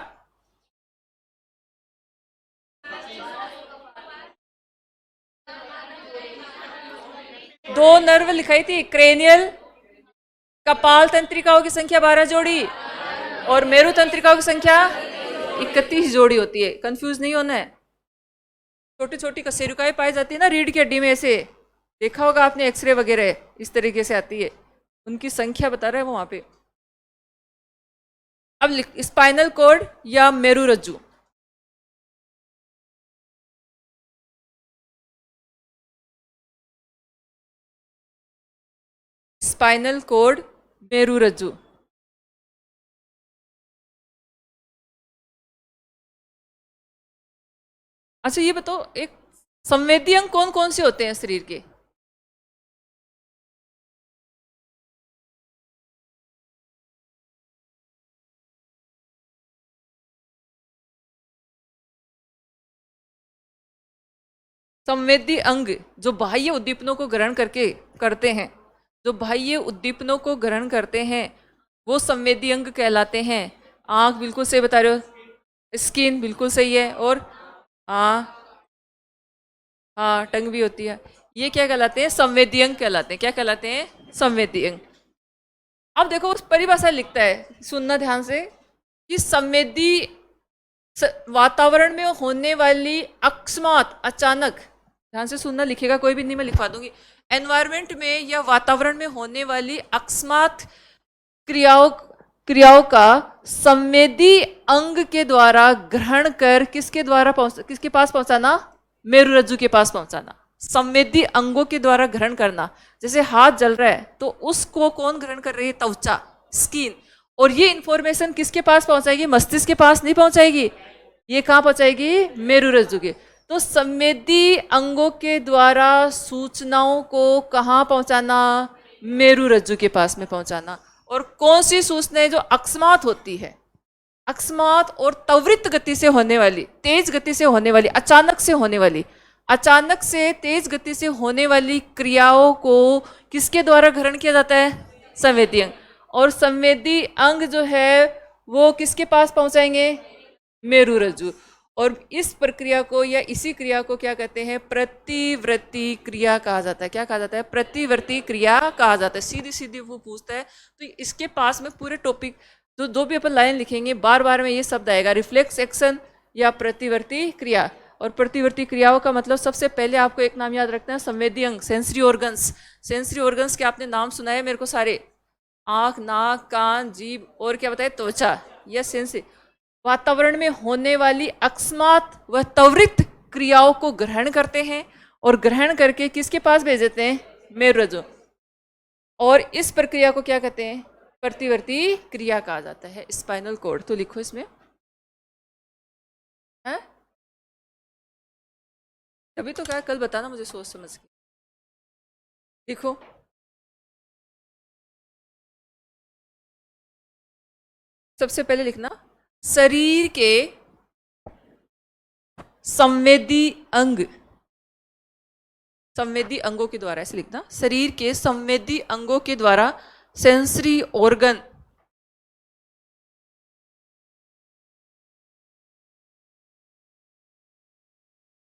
2 नर्व लिखाई थी, क्रेनियल, कपाल तंत्रिकाओं की संख्या 12 जोड़ी, और मेरु तंत्रिकाओं की संख्या 31 जोड़ी होती है। कंफ्यूज नहीं होना है। छोटी छोटी कशेरुकाएं पाई जाती है ना रीढ़ की हड्डी में, ऐसे देखा होगा आपने, एक्सरे वगैरह इस तरीके से आती है, उनकी संख्या बता रहा है वो वहां पे। अब स्पाइनल कॉर्ड या मेरुरज्जु, स्पाइनल कॉर्ड, मेरुरज्जु। अच्छा ये बताओ, एक संवेदी अंग कौन कौन से होते हैं शरीर के? संवेदी अंग जो बाह्य उद्दीपनों को ग्रहण करके करते हैं, जो बाह्य उद्दीपनों को ग्रहण करते हैं, वो संवेदी अंग कहलाते हैं। आंख बिल्कुल सही बता रहे हो, स्किन बिल्कुल सही है, और हाँ, हाँ टंग भी होती है। ये क्या कहलाते हैं, संवेदी अंग कहलाते हैं। क्या कहलाते हैं, संवेदी अंग। अब देखो उस परिभाषा लिखता है, सुनना ध्यान से, कि संवेदी वातावरण में होने वाली अकस्मात, अचानक, ध्यान से सुनना, लिखेगा कोई भी नहीं, मैं लिखवा दूंगी। एनवायरमेंट में या वातावरण में होने वाली अकस्मात क्रियाओं क्रियाओं का संवेदी अंग के द्वारा ग्रहण कर किसके द्वारा किसके पास पहुंचाना, मेरुरज्जु के पास पहुंचाना। संवेदी अंगों के द्वारा ग्रहण करना, जैसे हाथ जल रहा है तो उसको कौन ग्रहण कर रही है, त्वचा, स्किन, और ये इंफॉर्मेशन किसके पास पहुंचाएगी, मस्तिष्क के पास नहीं पहुंचाएगी, ये कहां पहुंचाएगी, मेरुरज्जु के। तो संवेदी अंगों के द्वारा सूचनाओं को कहां पहुंचाना, मेरुरज्जु के पास में पहुंचाना। और कौन सी सूचनाएं जो अकस्मात होती है, अकस्मात और त्वरित गति से होने वाली, तेज गति से होने वाली, अचानक से होने वाली, अचानक से तेज गति से होने वाली क्रियाओं को किसके द्वारा ग्रहण किया जाता है, संवेदी अंग। और संवेदी अंग जो है वो किसके पास पहुंचाएंगे, मेरुरज्जु। और इस प्रक्रिया को या इसी क्रिया को क्या कहते हैं, प्रतिवर्ती क्रिया कहा जाता है। क्या कहा जाता है, प्रतिवर्ती क्रिया कहा जाता है। सीधी सीधी वो पूछता है, तो इसके पास में पूरे टॉपिक जो भी अपन लाइन लिखेंगे, बार बार में ये शब्द आएगा, रिफ्लेक्स एक्शन या प्रतिवर्ती क्रिया। और प्रतिवर्ती क्रियाओं का मतलब सबसे पहले आपको एक नाम याद रखना है, संवेदी अंग, सेंसरी ऑर्गन्स। सेंसरी ऑर्गन्स के आपने नाम सुनाए मेरे को सारे, आंख, नाक, कान, जीभ, और क्या बताए, त्वचा, यह सेंसरी। वातावरण में होने वाली अकस्मात व त्वरित क्रियाओं को ग्रहण करते हैं, और ग्रहण करके किसके पास भेज देते हैं, मेरुरज्जु। और इस प्रक्रिया को क्या कहते हैं, प्रतिवर्ती क्रिया कहा जाता है। स्पाइनल कॉर्ड तो लिखो इसमें, है तभी तो कहा कल बताना मुझे सोच समझ के, लिखो। सबसे पहले लिखना, शरीर के संवेदी अंग, संवेदी अंगों के द्वारा, ऐसे लिखना, शरीर के संवेदी अंगों के द्वारा, सेंसरी ऑर्गन,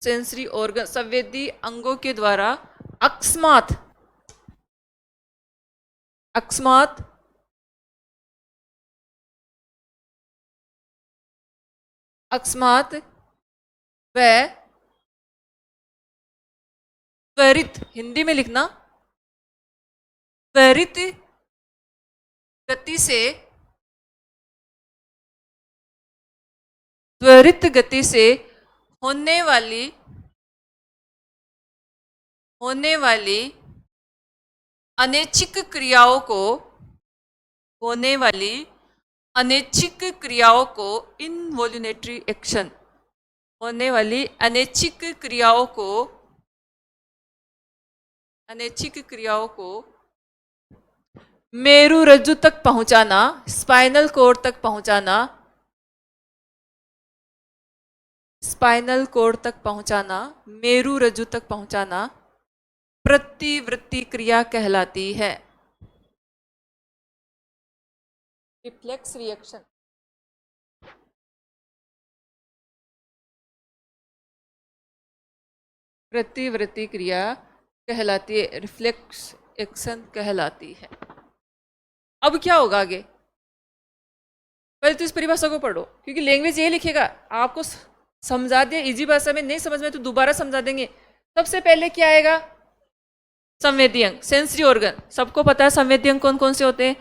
सेंसरी ऑर्गन, संवेदी अंगों के द्वारा अकस्मात, अकस्मात अकस्मात व त्वरित, हिंदी में लिखना, त्वरित गति से, त्वरित गति से होने वाली अनैच्छिक क्रियाओं को, होने वाली अनैच्छिक क्रियाओं को, इनवॉल्यूंटरी एक्शन, होने वाली अनैच्छिक क्रियाओं को, अनैच्छिक क्रियाओं को मेरुरज्जु तक पहुंचाना, स्पाइनल कोर्ड तक पहुंचाना, स्पाइनल कोर्ड तक पहुंचाना, मेरुरज्जु तक पहुंचाना प्रतिवृत्ति क्रिया कहलाती है। रिफ्लेक्स रिएक्शन, प्रतिवृत्ति क्रिया कहलाती है, रिफ्लेक्स एक्शन कहलाती है। अब क्या होगा आगे, पहले तो इस परिभाषा को पढ़ो, क्योंकि लैंग्वेज ये लिखेगा, आपको समझा दिया इजी भाषा में, नहीं समझ में तो दोबारा समझा देंगे। सबसे पहले क्या आएगा, संवेदी अंग, सेंसरी ऑर्गन, सबको पता है संवेदी अंग कौन कौन से होते हैं।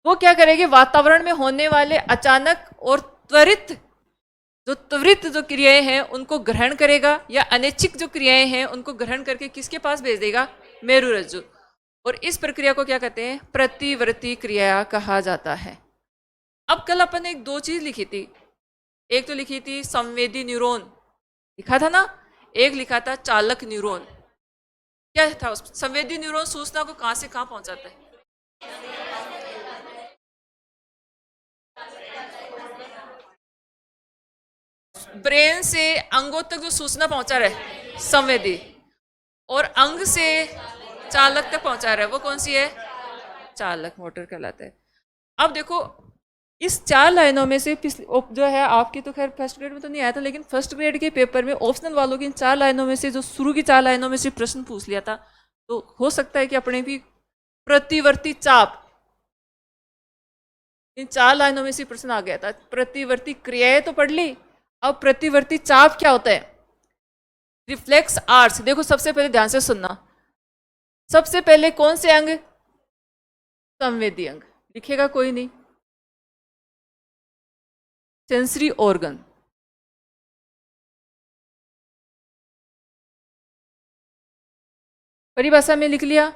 वो क्या करेंगे, वातावरण में होने वाले अचानक और त्वरित जो क्रियाएं हैं उनको ग्रहण करेगा, या अनैच्छिक जो क्रियाएं हैं उनको ग्रहण करके किसके पास भेज देगा, मेरुरज्जु। और इस प्रक्रिया को क्या कहते हैं, प्रतिवृत्ति क्रिया कहा जाता है। अब कल अपन ने एक दो चीज लिखी थी, एक तो लिखी थी संवेदी न्यूरॉन, लिखा था ना, एक लिखा था चालक न्यूरॉन। क्या था उस संवेदी न्यूरॉन सूचना को कहां से कहां पहुंचाता है, ब्रेन से अंगों तक जो सूचना पहुंचा रहा है संवेदी, और अंग से चालक तक पहुंचा रहा है वो कौन सी है, चालक मोटर कहलाता है। अब देखो इस 4 लाइनों में से जो है, आपकी तो खैर फर्स्ट ग्रेड में तो नहीं आया था, लेकिन फर्स्ट ग्रेड के पेपर में ऑप्शनल वालों की इन 4 लाइनों में से, जो शुरू की 4 लाइनों में से प्रश्न पूछ लिया था, तो हो सकता है कि अपने भी प्रतिवर्ती चाप, इन 4 लाइनों में से प्रश्न आ गया था। प्रतिवर्ती क्रियाएं तो पढ़ ली, अब प्रतिवर्ती चाप क्या होता है, रिफ्लेक्स आर्ट्स। देखो सबसे पहले ध्यान से सुनना, सबसे पहले कौन से अंग, संवेदी अंग, लिखेगा कोई नहीं, सेंसरी ऑर्गन। परिभाषा में लिख लिया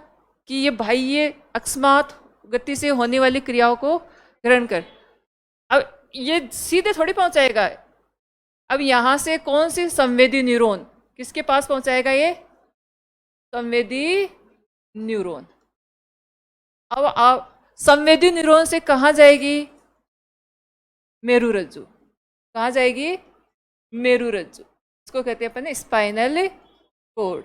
कि ये बाह्य अकस्मात गति से होने वाली क्रियाओं को ग्रहण कर। अब ये सीधे थोड़ी पहुंचाएगा, अब यहां से कौन सी संवेदी न्यूरॉन किसके पास पहुंचाएगा, ये संवेदी न्यूरॉन। अब आप संवेदी न्यूरॉन से कहां जाएगी, मेरुरज्जु, कहां जाएगी, मेरुरज्जु, इसको कहते हैं अपन स्पाइनल कोर्ड।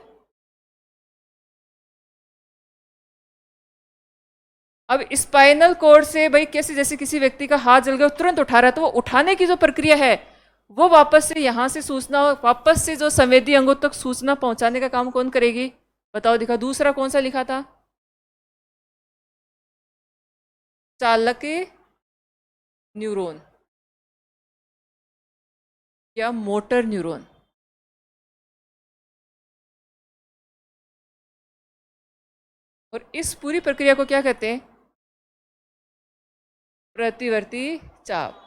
अब स्पाइनल कोर्ड से भाई कैसे, जैसे किसी व्यक्ति का हाथ जल गया तुरंत उठा रहा है, तो वो उठाने की जो प्रक्रिया है वो वापस से यहां से सूचना, वापस से जो संवेदी अंगों तक सूचना पहुंचाने का काम कौन करेगी, बताओ दिखा। दूसरा कौन सा लिखा था, चालक न्यूरॉन या मोटर न्यूरॉन। और इस पूरी प्रक्रिया को क्या कहते हैं, प्रतिवर्ती चाप।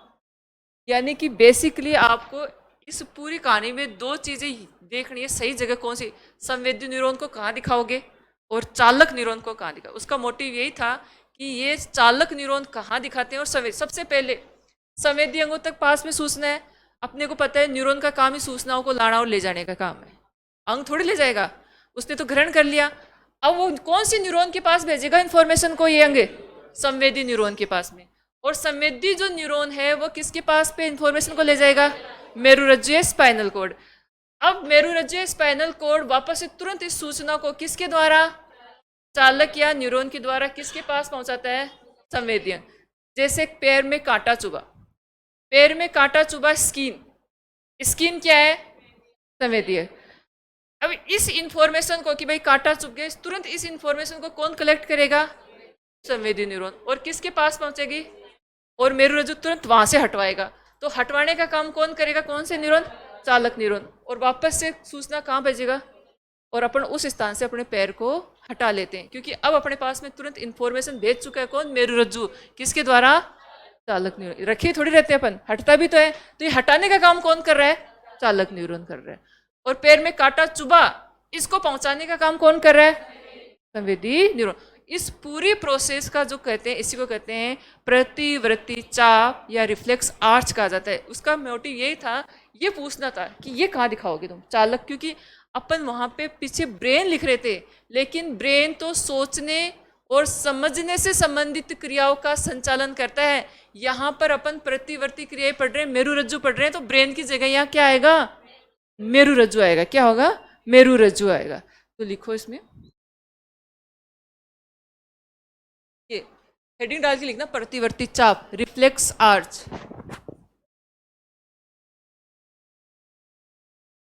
यानी कि बेसिकली आपको इस पूरी कहानी में 2 चीजें देखनी है, सही जगह कौन सी, संवेदी न्यूरॉन को कहाँ दिखाओगे और चालक न्यूरॉन को कहाँ दिखाओ। उसका मोटिव यही था कि ये चालक न्यूरॉन कहाँ दिखाते हैं और सबसे पहले संवेदी अंगों तक पास में सूचना है। अपने को पता है न्यूरॉन का काम ही सूचनाओं को लाना और ले जाने का काम है, अंग थोड़ी ले जाएगा, उसने तो ग्रहण कर लिया। अब वो कौन सी न्यूरॉन के पास भेजेगा इन्फॉर्मेशन को, ये अंग संवेदी न्यूरॉन के पास में। और संवेदी जो न्यूरॉन है वो किसके पास पे इंफॉर्मेशन को ले जाएगा, मेरुरज्जु स्पाइनल कोड। अब मेरुरज्जु स्पाइनल कॉर्ड वापस से तुरंत इस सूचना को किसके द्वारा, चालक या न्यूरॉन के द्वारा किसके पास पहुंचाता है, संवेदीय। जैसे पैर में कांटा चुभा, पैर में कांटा चुभा, स्किन, स्किन क्या है, संवेदीय। अब इस इंफॉर्मेशन को कि भाई कांटा चुभ गया, तुरंत इस इंफॉर्मेशन को कौन कलेक्ट करेगा, संवेदी न्यूरॉन, और किसके पास पहुंचेगी, और मेरुरज्जु तुरंत वहां से हटवाएगा। तो हटवाने का काम कौन करेगा, कौन से न्यूरॉन, चालक न्यूरॉन, और वापस से सूचना कहाँ भेजेगा, और अपन उस स्थान से अपने पैर को हटा लेते हैं, क्योंकि अब अपने पास में तुरंत इंफॉर्मेशन भेज चुका है कौन, मेरुरज्जु, किसके द्वारा, चालक न्यूरॉन। रखे थोड़ी रहते हैं अपन, हटता भी तो है, तो ये हटाने का काम कौन कर रहा है, चालक न्यूरॉन कर रहा है। और पैर में कांटा चुभा, इसको पहुंचाने का काम कौन कर रहा है, संवेदी न्यूरॉन। इस पूरी प्रोसेस का जो कहते हैं, इसी को कहते हैं प्रतिवर्ती चाप या रिफ्लेक्स आर्च कहा जाता है। उसका मोटिव यही था, ये पूछना था कि ये कहाँ दिखाओगे तुम, चालक, क्योंकि अपन वहां पे पीछे ब्रेन लिख रहे थे, लेकिन ब्रेन तो सोचने और समझने से संबंधित क्रियाओं का संचालन करता है। यहाँ पर अपन प्रतिवर्ती क्रियाएं पढ़ रहे हैं, मेरुरज्जु पढ़ रहे हैं, तो ब्रेन की जगह यहाँ क्या आएगा, मेरुरज्जु आएगा। क्या होगा, मेरुरज्जु आएगा। तो लिखो इसमें, ये हेडिंग डाल के लिखना, प्रतिवर्ती चाप, रिफ्लेक्स आर्च।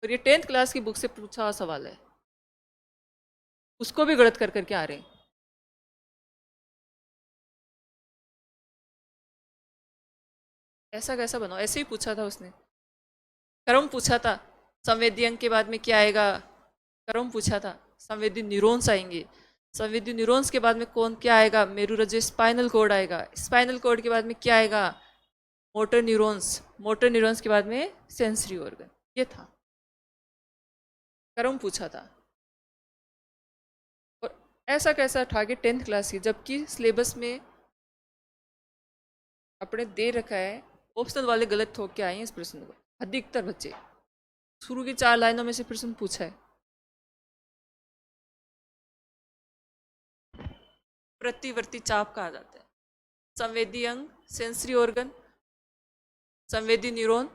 और ये 10th क्लास की बुक से पूछा हुआ सवाल है, उसको भी गलत कर करके आ रहे हैं। ऐसा कैसा बनाओ, ऐसे ही पूछा था उसने, क्रम पूछा था, संवेदी अंग के बाद में क्या आएगा, क्रम पूछा था, संवेदी न्यूरॉन्स आएंगे, संवेदी न्यूरॉन्स के बाद में कौन क्या आएगा, मेरुरज्जु स्पाइनल कॉर्ड आएगा, स्पाइनल कॉर्ड के बाद में क्या आएगा, मोटर न्यूरॉन्स, मोटर न्यूरॉन्स के बाद में सेंसरी ऑर्गन। ये था, क्रम पूछा था। और ऐसा कैसा था कि 10th क्लास की, जबकि सिलेबस में अपने दे रखा है, ऑप्शनल वाले गलत ठोक के आए हैं इस प्रश्न को, अधिकतर बच्चे। शुरू की 4 लाइनों में से प्रश्न पूछा है। प्रतिवर्ती चाप कहा जाता है, संवेदी अंग, सेंसरी ऑर्गन, संवेदी neuron,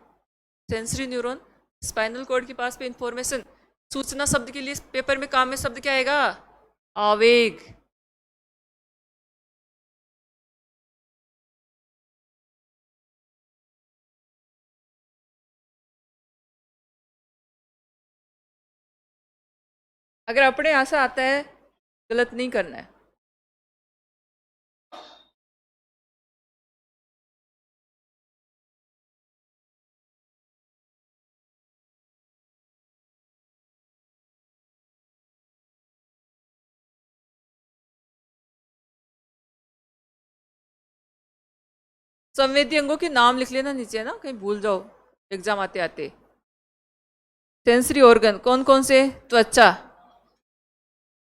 sensory neuron, spinal cord के पास पे इंफॉर्मेशन। सूचना शब्द के लिए पेपर में काम में शब्द क्या आएगा, आवेग। अगर अपने यहाँ से आता है, गलत नहीं करना है। संवेदी अंगों के नाम लिख लेना नीचे, ना कहीं भूल जाओ एग्जाम आते आते। सेंसरी ऑर्गन कौन कौन से, त्वचा,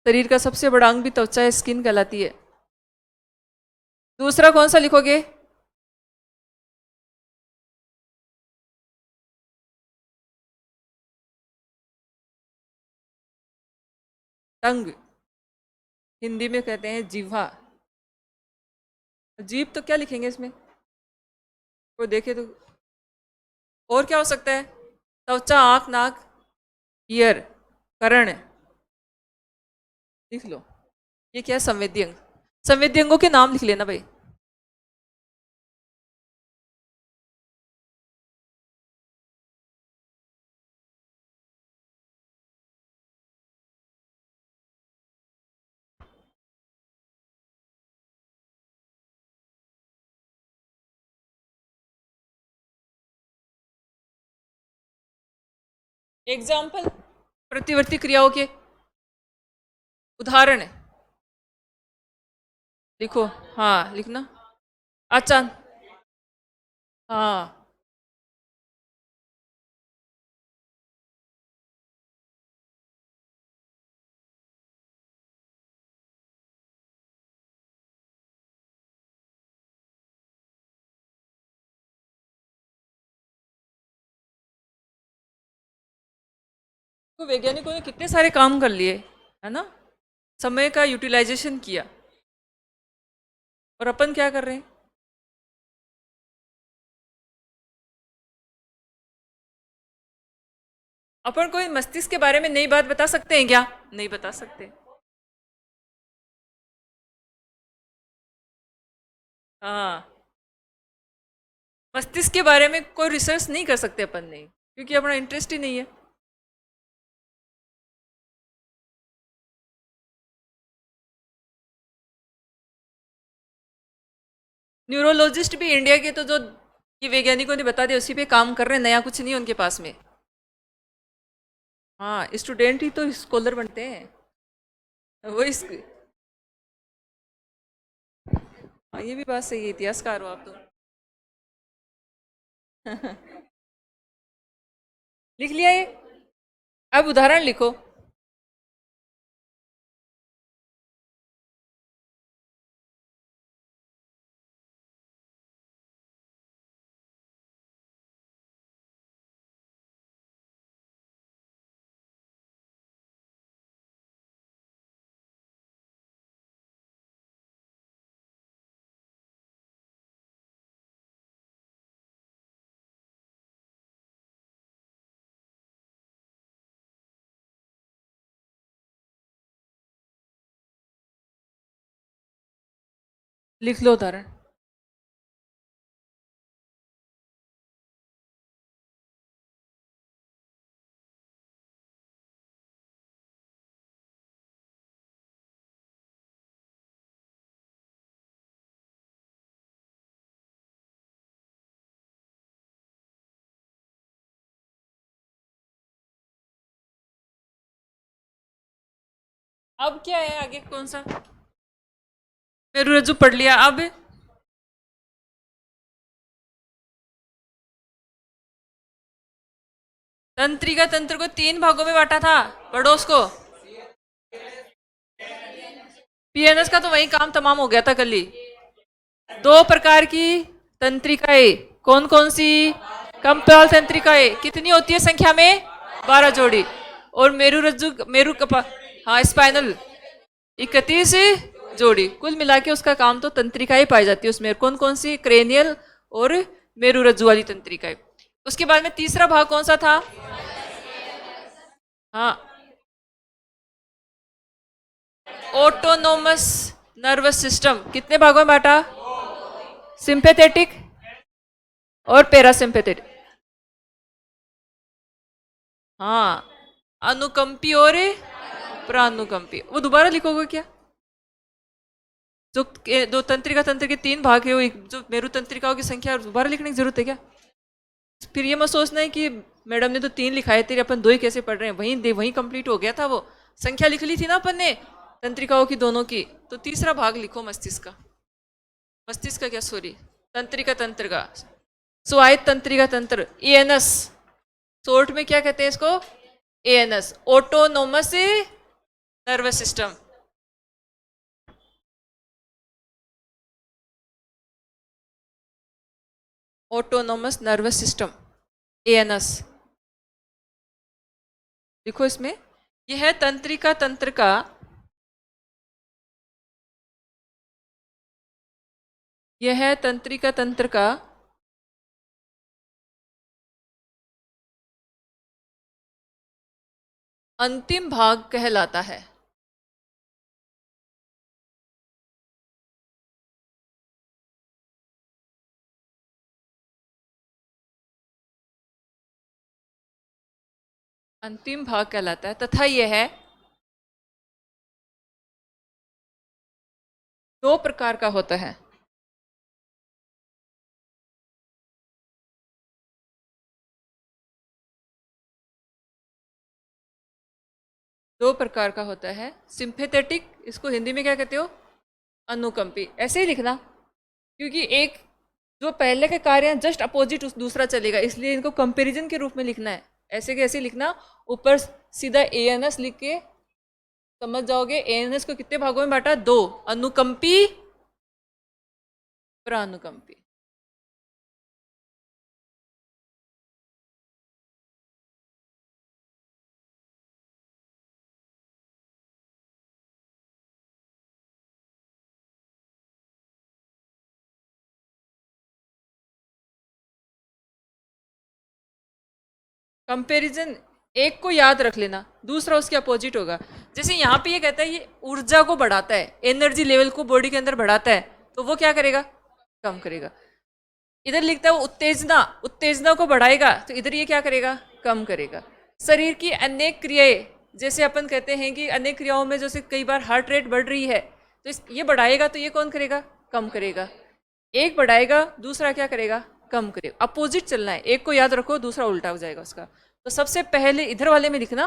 शरीर का सबसे बड़ा अंग भी त्वचा है, स्किन कहलाती है। दूसरा कौन सा लिखोगे, टंग, हिंदी में कहते हैं जीवा। जीभ तो क्या लिखेंगे इसमें, कोई देखे तो। और क्या हो सकता है, त्वचा, आंख, नाक, ईयर, कर्ण, लिख लो। ये क्या है, संवेदी अंग। संवेदी अंगों के नाम लिख लेना भाई। एग्जाम्पल, प्रतिवर्ती क्रियाओं के उदाहरण लिखो। हाँ लिखना, अचान, हाँ, तो वैज्ञानिकों ने कितने सारे काम कर लिए, है ना, समय का यूटिलाइजेशन किया। और अपन क्या कर रहे हैं, अपन कोई मस्तिष्क के बारे में नई बात बता सकते हैं क्या? नहीं बता सकते। हाँ, मस्तिष्क के बारे में कोई रिसर्च नहीं कर सकते अपन नहीं, क्योंकि अपना इंटरेस्ट ही नहीं है। न्यूरोलॉजिस्ट भी इंडिया के तो जो ये वैज्ञानिकों ने बता दिया उसी पे काम कर रहे हैं, नया कुछ नहीं है उनके पास में। हाँ, स्टूडेंट ही तो स्कॉलर बनते हैं। वो इस हाँ, ये भी बात सही है, इतिहासकार हो आप तो। लिख लिया ये? अब उदाहरण लिखो। लिख लो उदाहरण। अब क्या है आगे कौन सा? मेरुरज्जु पढ़ लिया, अब तंत्रिका तंत्र को तीन भागों में बांटा था, पढ़ो उसको। पीएनएस का तो वही काम तमाम हो गया था कल ही। दो प्रकार की तंत्रिकाएं, कौन कौन सी? कंपाल तंत्रिकाएं कितनी होती है संख्या में? 12 जोड़ी। और मेरुरज्जु मेरु कपा हाँ स्पाइनल 31 जोड़ी। कुल मिला के उसका काम तो तंत्रिकाएं पाई जाती है उसमें, कौन कौन सी? क्रेनियल और मेरुरज्जु वाली तंत्रिकाएं। उसके बाद में तीसरा भाग कौन सा था? हाँ, ऑटोनोमस नर्वस सिस्टम कितने भागों में बांटा? सिंपेथेटिक और पैरासिम्पेथेटिक। हाँ, अनुकंपी और प्रानुकंपी। वो दोबारा लिखोगे क्या? जो दो तंत्रिका तंत्र के तीन भाग है, वो जो मेरु तंत्रिकाओं की संख्या दोबारा लिखने की जरूरत है क्या? फिर ये मत सोचना है कि मैडम ने तो तीन लिखाए थे, अपन दो ही कैसे पढ़ रहे हैं, वहीं वहीं कंप्लीट हो गया था। वो संख्या लिख ली थी ना अपन ने तंत्रिकाओं की दोनों की। तो तीसरा भाग लिखो मस्तिष्क का। मस्तिष्क का क्या, सॉरी, तंत्रिका तंत्र का। स्वायत्त तंत्रिका तंत्र, एएनएस। शॉर्ट में क्या कहते हैं इसको? ANS, autonomous nervous system. Autonomous nervous system, ANS लिखो इसमें। यह है तंत्रिका तंत्र का यह है तंत्रिका तंत्र का अंतिम भाग कहलाता है। अंतिम भाग कहलाता है तथा यह है दो प्रकार का होता है। दो प्रकार का होता है। सिंपेथेटिक, इसको हिंदी में क्या कहते हो? अनुकंपी। ऐसे ही लिखना, क्योंकि एक जो पहले के कार्य हैं जस्ट अपोजिट उस दूसरा चलेगा, इसलिए इनको कंपैरिजन के रूप में लिखना है। ऐसे कैसे लिखना, ऊपर सीधा एएनएस लिख के समझ जाओगे। एएनएस को कितने भागों में बांटा? दो, अनुकंपी प्रानुकंपी। कंपैरिजन एक को याद रख लेना, दूसरा उसके अपोजिट होगा। जैसे यहाँ पे ये कहता है ये ऊर्जा को बढ़ाता है, एनर्जी लेवल को बॉडी के अंदर बढ़ाता है, तो वो क्या करेगा? कम करेगा। इधर लिखता है उत्तेजना, उत्तेजना को बढ़ाएगा, तो इधर ये क्या करेगा? कम करेगा। शरीर की अनेक क्रियाएं, जैसे अपन कहते हैं कि अनेक क्रियाओं में जैसे कई बार हार्ट रेट बढ़ रही है, तो ये बढ़ाएगा, तो ये कौन करेगा? कम करेगा। एक बढ़ाएगा, दूसरा क्या करेगा? कम करेगा। अपोजिट चलना है, एक को याद रखो, दूसरा उल्टा हो जाएगा उसका। तो सबसे पहले इधर वाले में लिखना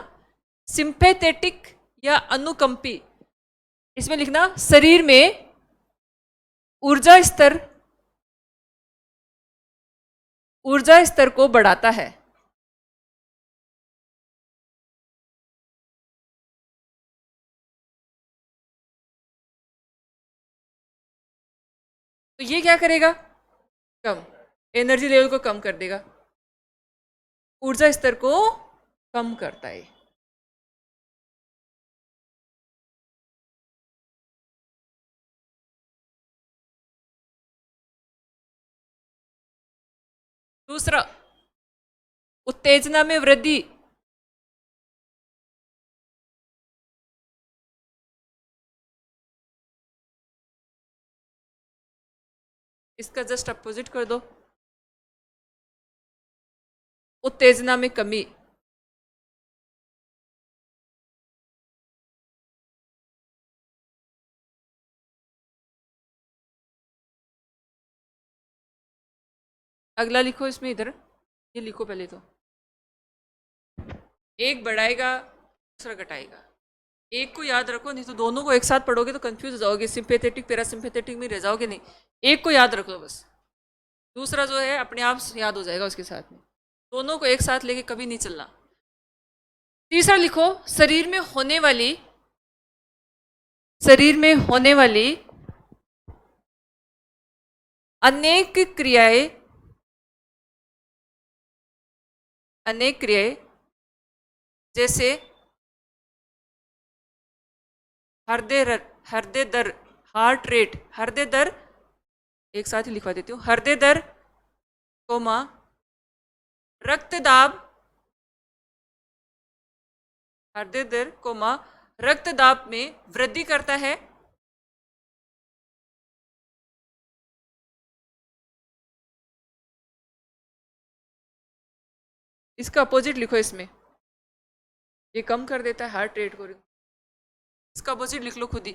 सिंपैथेटिक या अनुकंपी, इसमें लिखना शरीर में ऊर्जा स्तर को बढ़ाता है। तो ये क्या करेगा? कम, एनर्जी लेवल को कम कर देगा, ऊर्जा स्तर को कम करता है। दूसरा, उत्तेजना में वृद्धि, इसका जस्ट अपोजिट कर दो, उत्तेजना में कमी। अगला लिखो इसमें, इधर ये लिखो पहले तो, एक बढ़ाएगा, दूसरा घटाएगा। एक को याद रखो, नहीं तो दोनों को एक साथ पढ़ोगे तो कंफ्यूज हो जाओगे, सिंपैथेटिक पैरासिम्पैथेटिक में रह जाओगे नहीं। एक को याद रखो बस, दूसरा जो है अपने आप याद हो जाएगा उसके साथ में। दोनों को एक साथ लेके कभी नहीं चलना। तीसरा लिखो, शरीर में होने वाली अनेक क्रियाएं जैसे हृदय दर, हार्ट रेट, हृदय दर एक साथ ही लिखवा देती हूँ, हृदय दर कोमा रक्तदाब, हृदय दर कोमा रक्तदाब में वृद्धि करता है। इसका अपोजिट लिखो इसमें, ये कम कर देता है हार्ट रेट को, इसका अपोजिट लिख लो खुद ही,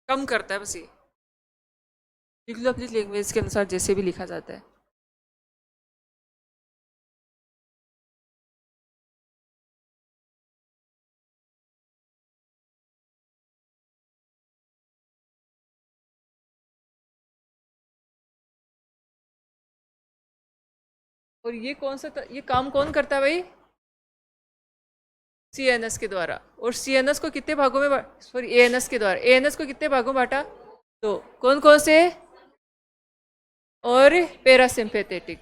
कम करता है, बस ये लिख लो अपनी लैंग्वेज के अनुसार जैसे भी लिखा जाता है। और ये ये काम कौन करता है भाई? सीएनएस के द्वारा। और सीएनएस को कितने भागों में, सॉरी एएनएस के द्वारा, एएनएस को कितने भागों में बांटा? तो कौन कौन से? और पैरासिम्पैथेटिक।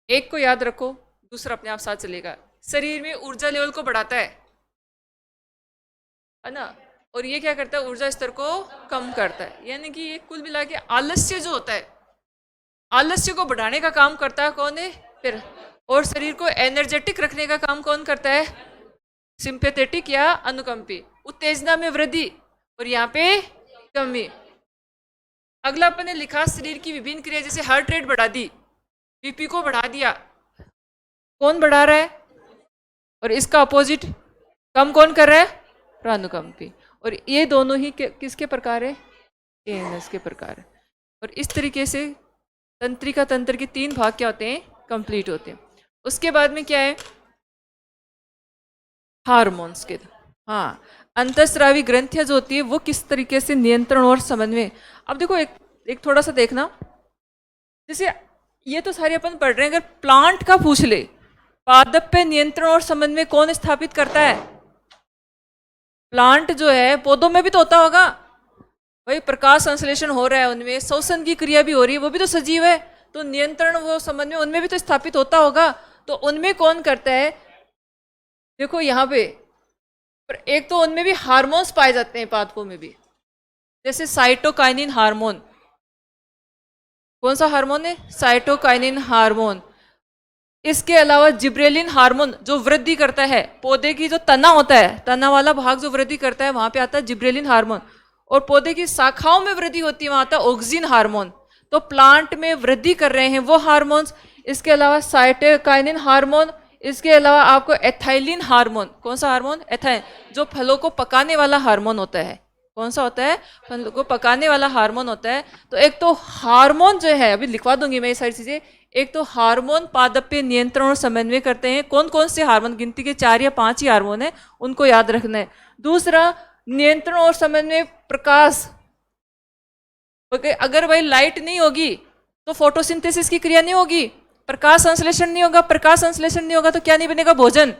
एक को याद रखो, दूसरा अपने आप साथ चलेगा। शरीर में ऊर्जा लेवल को बढ़ाता है ना, और ये क्या करता है? ऊर्जा स्तर को कम करता है। यानी कि ये कुल मिला के आलस्य जो होता है, आलस्य को बढ़ाने का काम करता है कौन है? फिर। और शरीर को एनर्जेटिक रखने का काम कौन करता है? सिंपैथेटिक या अनुकंपी। उत्तेजना में वृद्धि और यहाँ पे कमी। अगला अपन ने लिखा शरीर की विभिन्न क्रिया, जैसे हार्ट रेट बढ़ा दी, बीपी को बढ़ा दिया, कौन बढ़ा रहा है? और इसका अपोजिट कम कौन कर रहा है? अनुकंपी। और ये दोनों ही किसके प्रकार है? एएनएस के प्रकार। और इस तरीके से तंत्रिका तंत्र के 3 भाग क्या होते हैं? कंप्लीट होते हैं। उसके बाद में क्या है? हार्मोन्स के, हाँ, अंतःस्रावी ग्रंथियां जो होती है वो किस तरीके से नियंत्रण और समन्वय। अब देखो एक थोड़ा सा देखना, जैसे ये तो सारे अपन पढ़ रहे हैं, अगर प्लांट का पूछ ले, पादप पे नियंत्रण और समन्वय कौन स्थापित करता है? प्लांट जो है, पौधों में भी तो होता होगा भाई, प्रकाश संश्लेषण हो रहा है, उनमें श्वसन की क्रिया भी हो रही है, वो भी तो सजीव है, तो नियंत्रण वो समन्वय उनमें भी तो स्थापित होता होगा। तो उनमें कौन करता है? देखो यहाँ पे, पर एक तो उनमें भी हार्मोन्स पाए जाते हैं, पादपों में भी, जैसे साइटोकाइनिन हार्मोन। कौन सा हार्मोन है? Cytokinin hormone. इसके अलावा जिब्रेलिन हार्मोन जो वृद्धि करता है, पौधे की जो तना होता है, तना वाला भाग जो वृद्धि करता है, वहां पे आता है जिब्रेलिन हार्मोन। और पौधे की शाखाओं में वृद्धि होती है, वहां आता है ऑक्सिन हार्मोन। तो प्लांट में वृद्धि कर रहे हैं वो हार्मोन्स। इसके अलावा साइटोकाइनिन हार्मोन, इसके अलावा आपको एथाइलिन हार्मोन। कौन सा हार्मोन? एथाइल, जो फलों को पकाने वाला हार्मोन होता है। कौन सा होता है? फलों को पकाने वाला हार्मोन होता है। तो एक तो हार्मोन जो है, अभी लिखवा दूंगी मैं ये सारी चीजें। एक तो हार्मोन पादप नियंत्रण और समन्वय करते हैं। कौन कौन से हार्मोन? गिनती के 4 या 5 ही हार्मोन है, उनको याद रखना है। दूसरा, नियंत्रण और समन्वय प्रकाश। अगर भाई लाइट नहीं होगी तो फोटोसिंथेसिस की क्रिया नहीं होगी, प्रकाश संश्लेषण नहीं होगा। प्रकाश संश्लेषण नहीं होगा तो क्या नहीं बनेगा? भोजन।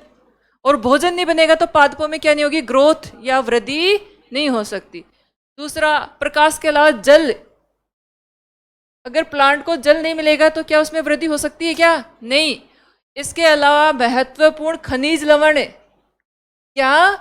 और भोजन नहीं बनेगा तो पादपों में क्या नहीं होगी? ग्रोथ या वृद्धि नहीं हो सकती। दूसरा, प्रकाश के अलावा जल। अगर प्लांट को जल नहीं मिलेगा तो क्या उसमें वृद्धि हो सकती है? क्या नहीं। इसके अलावा महत्वपूर्ण खनिज लवण। क्या?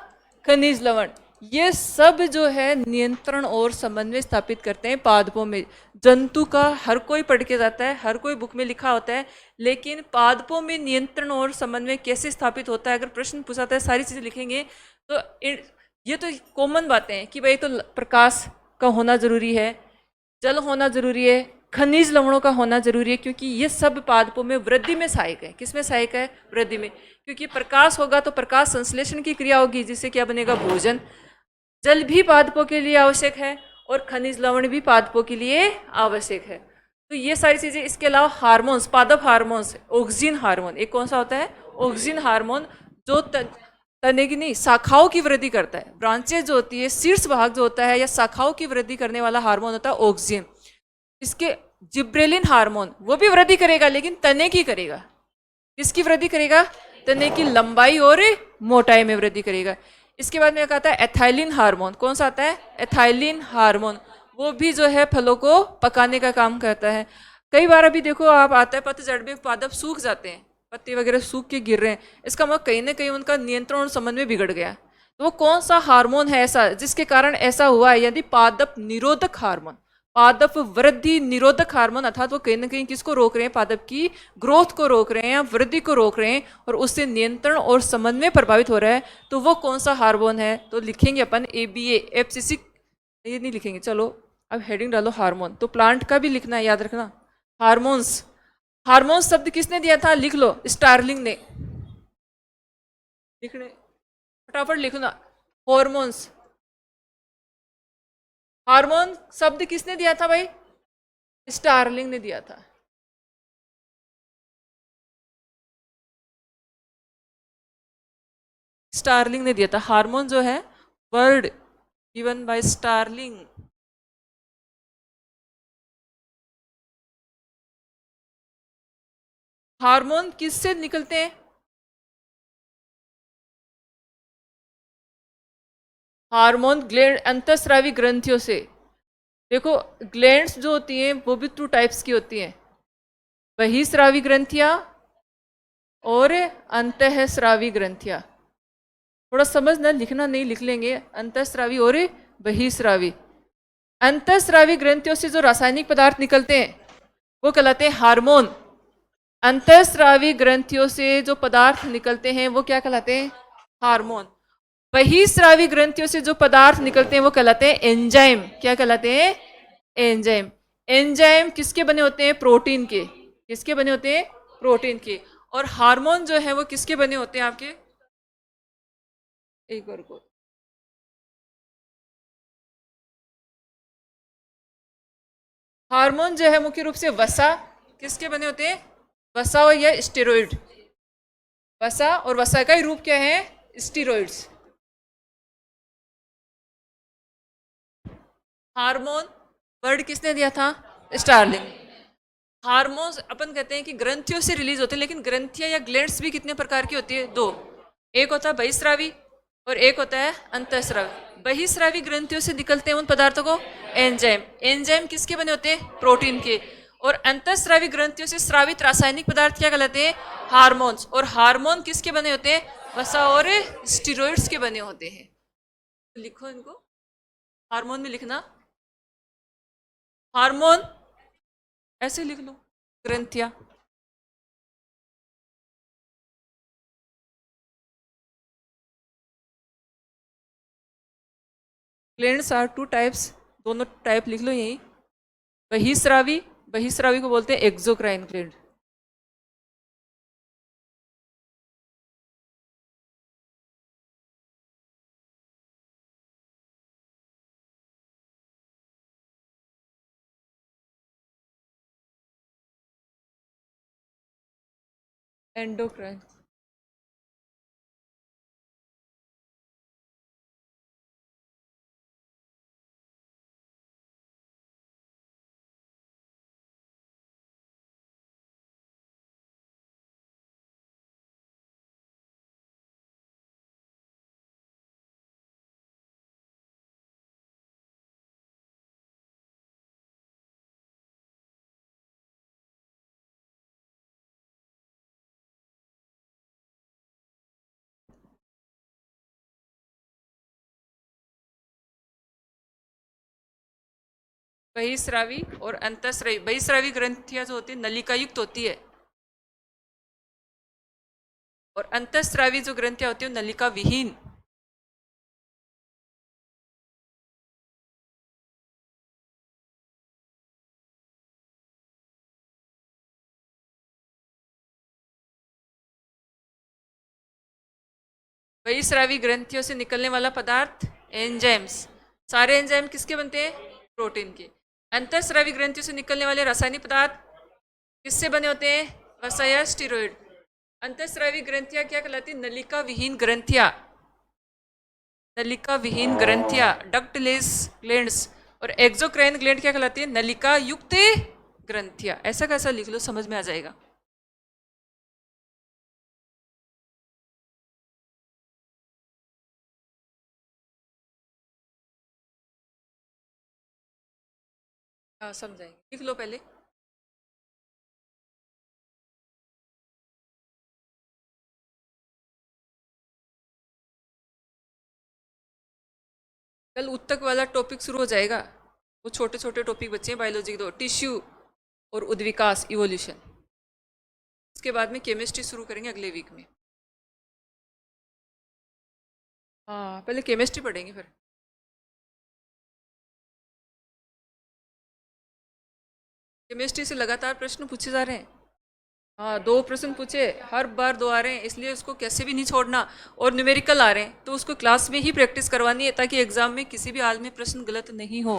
खनिज लवण। ये सब जो है नियंत्रण और समन्वय स्थापित करते हैं पादपों में। जंतु का हर कोई पढ़ के जाता है, हर कोई बुक में लिखा होता है, लेकिन पादपों में नियंत्रण और समन्वय कैसे स्थापित होता है, अगर प्रश्न पूछाता है सारी चीजें लिखेंगे। तो ये तो कॉमन बातें हैं कि भाई तो प्रकाश का होना जरूरी है, जल होना जरूरी है, खनिज लवणों का होना जरूरी है, क्योंकि ये सब पादपों में वृद्धि में सहायक है। किसमें सहायक है? वृद्धि में। क्योंकि प्रकाश होगा तो प्रकाश संश्लेषण की क्रिया होगी, जिससे क्या बनेगा? भोजन। जल भी पादपों के लिए आवश्यक है और खनिज लवण भी पादपों के लिए आवश्यक है। तो ये सारी चीजें। इसके अलावा हार्मोन्स, पादप हार्मोन्स, ऑक्सिन हार्मोन। एक कौन सा होता है? ऑक्सिन हार्मोन, जो तने की नहीं, शाखाओं की वृद्धि करता है। ब्रांचेज जो होती है, शीर्ष भाग जो होता है या शाखाओं की वृद्धि करने वाला हार्मोन होता है ऑक्सिन। इसके जिब्रेलिन हार्मोन, वो भी वृद्धि करेगा लेकिन तने की करेगा। किसकी वृद्धि करेगा? तने की लंबाई और मोटाई में वृद्धि करेगा। इसके बाद में कहता है एथाइलिन हार्मोन। कौन सा आता है? Ethylene hormone. वो भी जो है फलों को पकाने का काम करता है। कई बार अभी देखो आप, आता है पतझड़ में पादप सूख जाते हैं, पत्ते वगैरह सूख के गिर रहे हैं, इसका मतलब कहीं ना कहीं उनका नियंत्रण और समन्वय बिगड़ गया। तो वो कौन सा हार्मोन है ऐसा जिसके कारण ऐसा हुआ है? यदि पादप निरोधक हार्मोन, पादप वृद्धि निरोधक हार्मोन, अर्थात वो कहीं ना कहीं किसको रोक रहे हैं? पादप की ग्रोथ को रोक रहे हैं या वृद्धि को रोक रहे हैं, और उससे नियंत्रण और समन्वय प्रभावित हो रहा है। तो वो कौन सा हार्मोन है? तो लिखेंगे अपन ABA, एब्सिसिक। ये नहीं लिखेंगे, चलो अब हेडिंग डालो हार्मोन। तो प्लांट का भी लिखना है, याद रखना। हार्मोन्स। हार्मोन्स शब्द किसने दिया था? लिख लो, स्टार्लिंग ने। लिखने फटाफट लिखना, हॉर्मोन्स। हार्मोन शब्द किसने दिया था भाई? स्टार्लिंग ने दिया था। स्टार्लिंग ने दिया था। हार्मोन जो है word given by Starling. Hormone किससे निकलते हैं? हार्मोन ग्लैंड, अंतःस्रावी ग्रंथियों से। देखो, ग्लैंड्स जो होती हैं वो भी 2 टाइप्स की होती हैं, बहिस्रावी ग्रंथियां और अंतःस्रावी ग्रंथियां। थोड़ा समझना, लिखना नहीं, लिख लेंगे। अंतःस्रावी और बहिस्रावी। अंतःस्रावी ग्रंथियों से जो रासायनिक पदार्थ निकलते हैं वो कहलाते हैं हार्मोन। अंतःस्रावी ग्रंथियों से जो पदार्थ निकलते हैं वो क्या कहलाते हैं? हार्मोन। बहिस्रावी ग्रंथियों से जो पदार्थ निकलते हैं वो कहलाते हैं एंजाइम। क्या कहलाते हैं? एंजाइम। एंजाइम किसके बने होते हैं? प्रोटीन के। किसके बने होते हैं? प्रोटीन के। और हार्मोन जो है वो किसके बने होते हैं आपके? एक बार को, हार्मोन जो है मुख्य रूप से वसा। किसके बने होते हैं? वसा और या स्टेरॉइड। वसा और वसा का ही रूप क्या है? स्टेरॉइड्स। हार्मोन वर्ड किसने दिया था? स्टार्लिंग। हार्मोन्स अपन कहते हैं कि ग्रंथियों से रिलीज होते हैं, लेकिन ग्रंथियां या ग्लैंड्स भी कितने प्रकार की होती है? 2। एक होता है बहिस्रावी और एक होता है अंतःस्रावी। बहिस्रावी ग्रंथियों से निकलते हैं उन पदार्थों को एंजाइम। एंजाइम किसके बने होते हैं? प्रोटीन के। और अंतःस्रावी ग्रंथियों से स्रावित रासायनिक पदार्थ क्या कहलाते हैं? हार्मोन्स। और हार्मोन किसके बने होते हैं? वसा और स्टीरॉइड्स के बने होते हैं। लिखो इनको, हार्मोन में लिखना। हार्मोन ऐसे लिख लो, ग्रंथियां। ग्लैंड्स आर टू टाइप्स, दोनों टाइप लिख लो यही। बहिस्रावी, बहिस्रावी को बोलते हैं एक्सोक्राइन ग्लैंड। एंडोक्राइन, बहिस्रावी और अंतःस्रावी। बहिस्रावी ग्रंथियां जो होती है नलिका युक्त होती है, और अंतःस्रावी जो ग्रंथियां होती है वो नलिका विहीन। बहिस्रावी ग्रंथियों से निकलने वाला पदार्थ एंजाइम्स। सारे एंजाइम किसके बनते हैं? प्रोटीन के। अंतःस्रावी ग्रंथियों से निकलने वाले रासायनिक पदार्थ किससे बने होते हैं? वसा या स्टीरोइड। अंतःस्रावी ग्रंथियां क्या कहलाती है? नलिका विहीन ग्रंथियां। नलिका विहीन ग्रंथियां डक्टलेस ग्लैंड्स। और एक्सोक्राइन ग्लैंड क्या कहलाती है? नलिका युक्त ग्रंथियां। ऐसा कैसा लिख लो, समझ में आ जाएगा। हाँ समझाएंगे, लिख लो पहले। कल उत्तक वाला टॉपिक शुरू हो जाएगा। वो छोटे छोटे टॉपिक बच्चे हैं बायोलॉजी के, दो टिश्यू और उद्विकास इवोल्यूशन। उसके बाद में केमिस्ट्री शुरू करेंगे अगले वीक में। हाँ पहले केमिस्ट्री पढ़ेंगे फिर। केमिस्ट्री से लगातार प्रश्न पूछे जा रहे हैं। हाँ 2 प्रश्न पूछे, हर बार 2 आ रहे हैं, इसलिए उसको कैसे भी नहीं छोड़ना। और न्यूमेरिकल आ रहे हैं तो उसको क्लास में ही प्रैक्टिस करवानी है, ताकि एग्जाम में किसी भी हाल में प्रश्न गलत नहीं हो।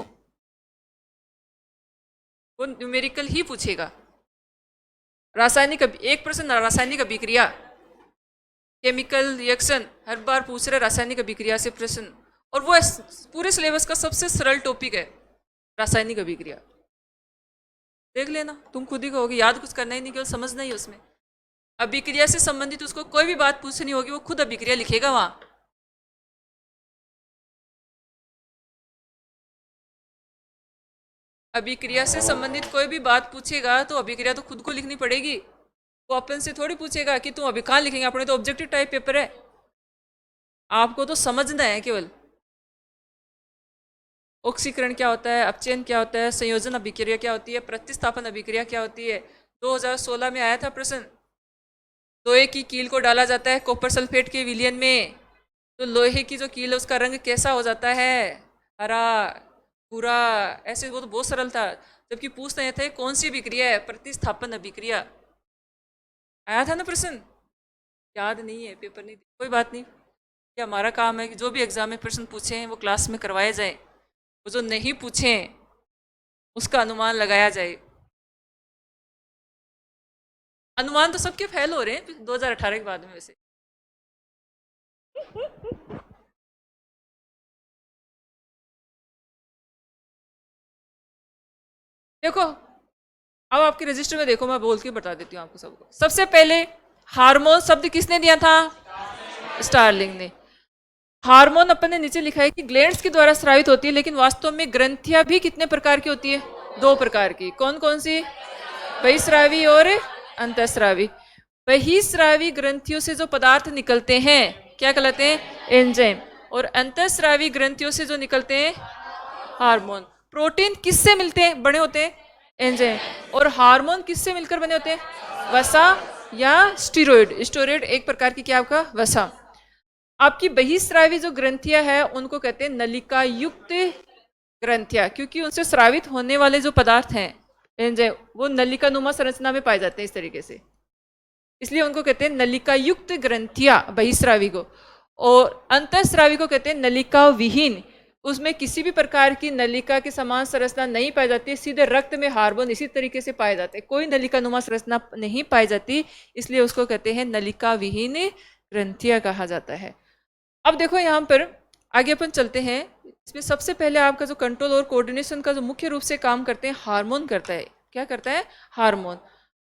वो न्यूमेरिकल ही पूछेगा। रासायनिक एक प्रश्न रासायनिक अभिक्रिया, केमिकल रिएक्शन, हर बार पूछ रहे रासायनिक अभिक्रिया से प्रश्न। और वो पूरे सिलेबस का सबसे सरल टॉपिक है रासायनिक अभिक्रिया। देख लेना, तुम खुद ही कहोगे, याद कुछ करना ही नहीं, केवल समझना ही उसमें। अभिक्रिया से संबंधित उसको कोई भी बात पूछनी होगी, वो खुद अभिक्रिया लिखेगा वहां। अभिक्रिया से संबंधित कोई भी बात पूछेगा तो अभिक्रिया तो खुद को लिखनी पड़ेगी। वो अपन से थोड़ी पूछेगा कि तुम अभी कहाँ लिखेंगे, अपने तो ऑब्जेक्टिव टाइप पेपर है, आपको तो समझना है केवल। ऑक्सीकरण क्या होता है, अपचयन क्या होता है, संयोजन अभिक्रिया क्या होती है, प्रतिस्थापन अभिक्रिया क्या होती है। 2016 में आया था प्रश्न। लोहे की कील को डाला जाता है कॉपर सल्फेट के विलयन में, तो लोहे की जो कील है उसका रंग कैसा हो जाता है? हरा, भूरा। ऐसे वो तो बहुत सरल था। जबकि पूछना यह था कौन सी अभिक्रिया है? प्रतिस्थापन अभिक्रिया। आया था ना प्रश्न? याद नहीं है, पेपर नहीं, कोई बात नहीं। ये हमारा काम है कि जो भी एग्जाम में प्रश्न पूछे हैं वो क्लास में करवाए जाए, वो जो नहीं पूछे हैं उसका अनुमान लगाया जाए। अनुमान तो सबके फेल हो रहे हैं 2018 के बाद में वैसे। देखो अब आपके रजिस्टर में देखो, मैं बोल के बता देती हूँ आपको सबको। सबसे पहले हार्मोन शब्द किसने दिया था? स्टारलिंग ने। हार्मोन अपन ने नीचे लिखा है कि ग्लैंड्स के द्वारा स्रावित होती है, लेकिन वास्तव में ग्रंथियां भी कितने प्रकार की होती है? 2 प्रकार की। कौन कौन सी? बहिस्रावी और अंतःस्रावी। बहिस्रावी ग्रंथियों से जो पदार्थ निकलते हैं क्या कहलाते हैं? एंजाइम। और अंतःस्रावी ग्रंथियों से जो निकलते हैं हार्मोन। प्रोटीन किससे मिलते हैं बने होते हैं? एंजाइम। और हार्मोन किससे मिलकर बने होते हैं? वसा या स्टीरोइड। स्टीरोइड एक प्रकार की क्या आपका? वसा। आपकी बहिस्रावी जो ग्रंथियां हैं उनको कहते हैं नलिका युक्त ग्रंथियां, क्योंकि उनसे स्रावित होने वाले जो पदार्थ हैं एंजाइम, वो नलिका नुमा संरचना में पाए जाते हैं इस तरीके से, इसलिए उनको कहते हैं नलिका युक्त ग्रंथियां बहिस्रावी को। और अंतःस्रावी को कहते हैं नलिका विहीन, उसमें किसी भी प्रकार की नलिका के समान संरचना नहीं पाई जाती है, सीधे रक्त में हार्मोन इसी तरीके से पाए जाते हैं, कोई नलिका नुमा संरचना नहीं पाई जाती, इसलिए उसको कहते हैं नलिका विहीन ग्रंथियां कहा जाता है। अब देखो यहाँ पर आगे अपन चलते हैं, इसमें सबसे पहले आपका जो कंट्रोल और कोऑर्डिनेशन का जो मुख्य रूप से काम करते हैं हार्मोन करता है। क्या करता है? हार्मोन।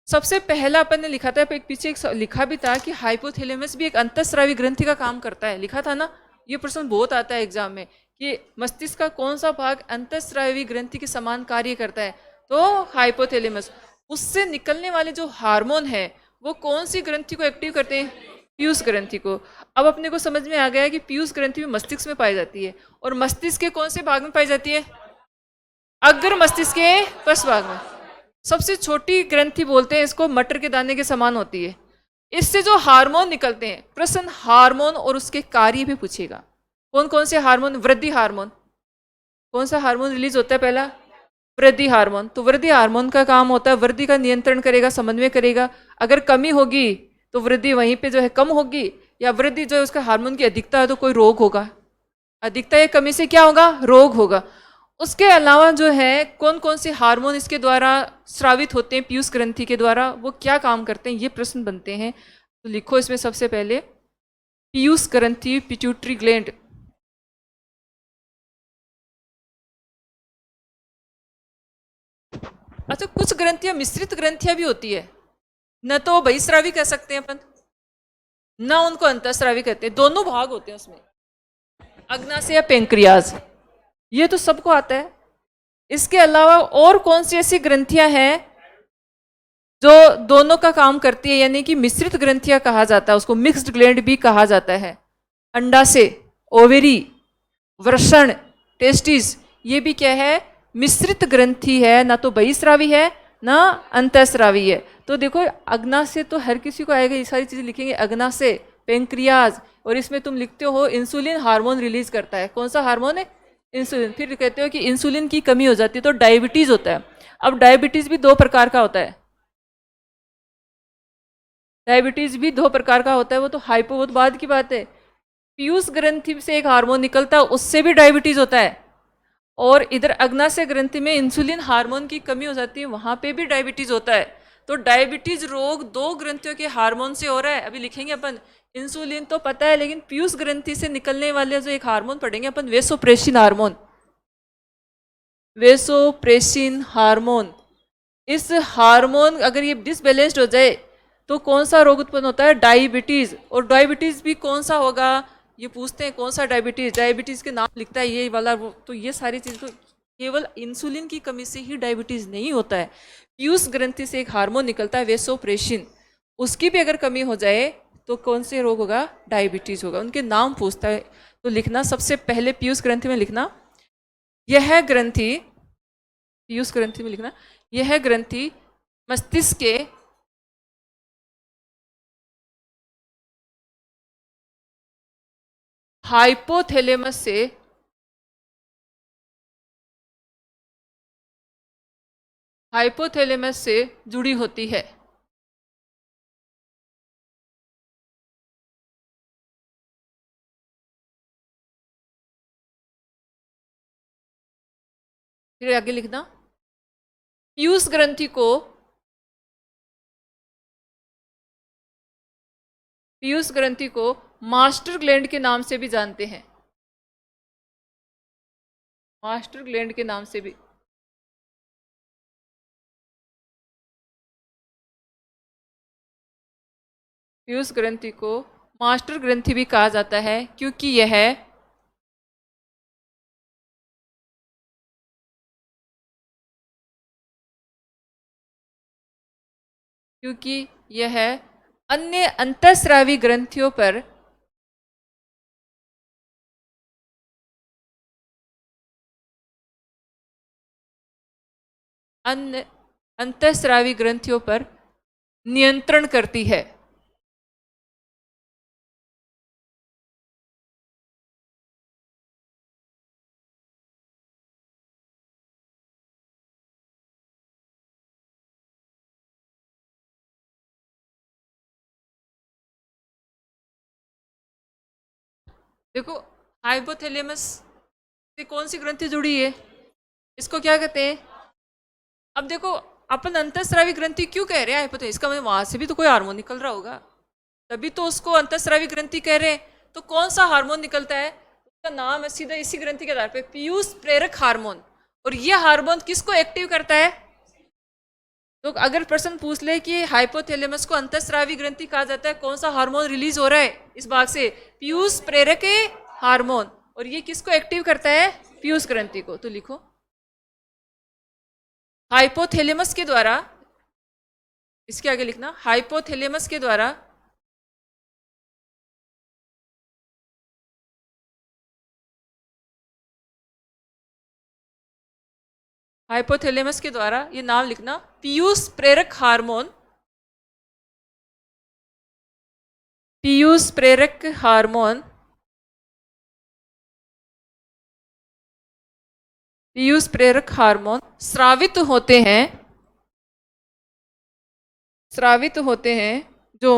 सबसे पहला अपन ने लिखा था, एक पीछे एक लिखा भी था कि हाइपोथैलेमस भी एक अंतःस्रावी ग्रंथि का काम करता है, लिखा था ना। ये प्रश्न बहुत आता है एग्जाम में कि मस्तिष्क का कौन सा भाग अंतःस्रावी ग्रंथि के समान कार्य करता है, तो हाइपोथैलेमस। उससे निकलने वाले जो हार्मोन है वो कौन सी ग्रंथि को एक्टिव करते हैं? पीयूष ग्रंथि को। अब अपने को समझ में आ गया कि पीयूष ग्रंथि भी मस्तिष्क में पाई जाती है, और मस्तिष्क के कौन से भाग में पाई जाती है? अग्र मस्तिष्क के पश्च भाग में। सबसे छोटी ग्रंथि बोलते हैं इसको, मटर के दाने के समान होती है। इससे जो हार्मोन निकलते हैं, प्रश्न हार्मोन और उसके कार्य भी पूछेगा। कौन कौन से हार्मोन? वृद्धि हार्मोन। कौन सा हार्मोन रिलीज होता है पहला? वृद्धि हार्मोन। तो वृद्धि हार्मोन का काम होता है वृद्धि का नियंत्रण करेगा, समन्वय करेगा। अगर कमी होगी तो वृद्धि वहीं पे जो है कम होगी, या वृद्धि जो है उसका हार्मोन की अधिकता है तो कोई रोग होगा, अधिकता या कमी से क्या होगा? रोग होगा। उसके अलावा जो है कौन कौन से हार्मोन इसके द्वारा स्रावित होते हैं पीयूष ग्रंथि के द्वारा, वो क्या काम करते हैं, ये प्रश्न बनते हैं। तो लिखो इसमें सबसे पहले पीयूष ग्रंथि, पिट्यूटरी ग्लैंड। अच्छा, कुछ ग्रंथियां मिश्रित ग्रंथियां भी होती है, न तो बहिस्रावी कह सकते हैं अपन, न उनको अंतःस्रावी कहते हैं, दोनों भाग होते हैं उसमें, अग्नाशय या पेंक्रियाज, ये तो सबको आता है। इसके अलावा और कौन सी ऐसी ग्रंथियां हैं जो दोनों का काम करती है, यानी कि मिश्रित ग्रंथियां कहा जाता है उसको, मिक्स्ड ग्लैंड भी कहा जाता है। अंडाशय, ओवेरी, वृषण, टेस्टिस, ये भी क्या है? मिश्रित ग्रंथि है, ना तो बहिस्रावी है ना अंतःस्रावी है। तो देखो अग्नाशय तो हर किसी को आएगा, ये सारी चीजें लिखेंगे, अग्नाशय, पेंक्रियाज, और इसमें तुम लिखते हो इंसुलिन हार्मोन रिलीज करता है। कौन सा हार्मोन है? इंसुलिन। फिर कहते हो कि इंसुलिन की कमी हो जाती है तो डायबिटीज होता है। अब डायबिटीज भी दो प्रकार का होता है, डायबिटीज भी दो प्रकार का होता है, वो तो हाइपो, बहुत बाद की बात है। पीयूष ग्रंथि से एक हार्मोन निकलता है, उससे भी डायबिटीज होता है, और इधर अग्नाशय ग्रंथि में इंसुलिन हार्मोन की कमी हो जाती है, वहां पे भी डायबिटीज होता है। तो डायबिटीज रोग दो ग्रंथियों के हार्मोन से हो रहा है। अभी लिखेंगे अपन, इंसुलिन तो पता है, लेकिन पीयूष ग्रंथि से निकलने वाले जो एक हार्मोन पढ़ेंगे अपन, वेसोप्रेसिन हार्मोन। वेसोप्रेसिन हार्मोन, इस हार्मोन अगर ये डिसबैलेंस्ड हो जाए तो कौन सा रोग उत्पन्न होता है? डायबिटीज। और डायबिटीज भी कौन सा होगा, ये पूछते हैं कौन सा डायबिटीज, डायबिटीज के नाम लिखता है ये वाला वो, तो ये सारी चीज तो केवल इंसुलिन की कमी से ही डायबिटीज नहीं होता है। पीयूष ग्रंथि से एक हार्मोन निकलता है वेसोप्रेसिन, उसकी भी अगर कमी हो जाए तो कौन से रोग होगा? डायबिटीज होगा। उनके नाम पूछता है, तो लिखना सबसे पहले पीयूष ग्रंथि में लिखना, यह ग्रंथि, पीयूष ग्रंथि में लिखना, यह ग्रंथि मस्तिष्क के हाइपोथैलेमस से जुड़ी होती है। फिर आगे लिखना, पीयूष ग्रंथि को, पीयूष ग्रंथि को मास्टर ग्लैंड के नाम से भी जानते हैं, मास्टर ग्लैंड के नाम से भी। पीयूष ग्रंथि को मास्टर ग्रंथि भी कहा जाता है, क्योंकि यह अन्य अंतःस्रावी ग्रंथियों पर अन्य अंतःस्रावी ग्रंथियों पर नियंत्रण करती है। देखो हाइपोथैलेमस से कौन सी ग्रंथि जुड़ी है, इसको क्या कहते हैं। अब देखो अपन अंतःस्रावी ग्रंथि क्यों कह रहे हैं हाइपोथैलेमस, इसका मतलब वहां से भी तो कोई हार्मोन निकल रहा होगा, तभी तो उसको अंतःस्रावी ग्रंथि कह रहे हैं। तो कौन सा हार्मोन निकलता है, उसका नाम है सीधा इसी ग्रंथि के आधार पे पीयूष प्रेरक हार्मोन। और ये हार्मोन किसको एक्टिव करता है, तो अगर प्रश्न पूछ ले कि हाइपोथैलेमस को अंतःस्रावी ग्रंथि कहा जाता है, कौन सा हार्मोन रिलीज हो रहा है इस भाग से, पीयूष प्रेरक हार्मोन। और ये किसको एक्टिव करता है, पीयूष ग्रंथि को। तो लिखो हाइपोथैलेमस के द्वारा, इसके आगे लिखना हाइपोथैलेमस के द्वारा हाइपोथैलेमस के द्वारा, ये नाम लिखना, पीयूष प्रेरक हार्मोन, पीयूष प्रेरक हार्मोन, पीयूष प्रेरक हार्मोन स्रावित होते हैं, स्रावित होते हैं जो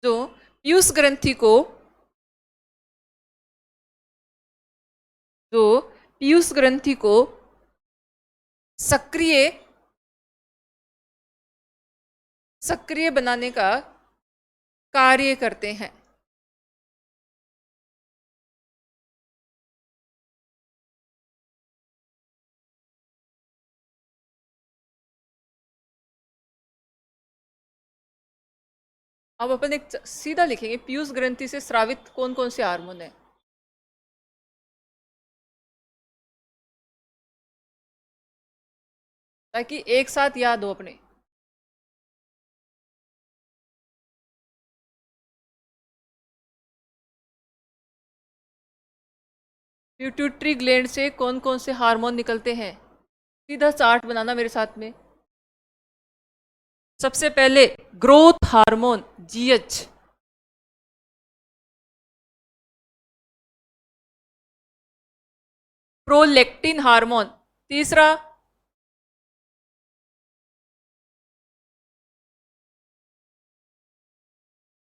जो पीयूष ग्रंथि को, जो पीयूष ग्रंथि को सक्रिय सक्रिय बनाने का कार्य करते हैं। अब अपन एक सीधा लिखेंगे पीयूष ग्रंथि से स्रावित कौन कौन से हार्मोन है। ताकि एक साथ याद हो अपने। पिट्यूटरी ग्लैंड से कौन कौन से हार्मोन निकलते हैं, सीधा चार्ट बनाना मेरे साथ में। सबसे पहले growth hormone GH, prolactin hormone, तीसरा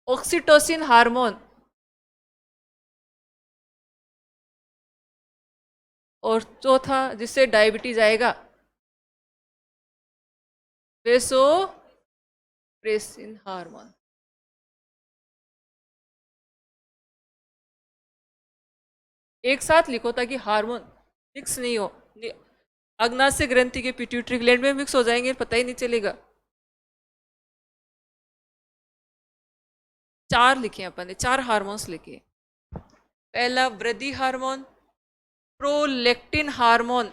ऑक्सीटोसिन हार्मोन, और चौथा जिससे डायबिटीज आएगा वेसोप्रेसिन हार्मोन। एक साथ लिखो ताकि हार्मोन मिक्स नहीं हो, अग्नाशय ग्रंथि के पिट्यूटरी ग्लैंड में मिक्स हो जाएंगे, पता ही नहीं चलेगा। चार लिखे अपन ने, चार हार्मोन्स लिखे। पहला वृद्धि hormone, prolactin hormone,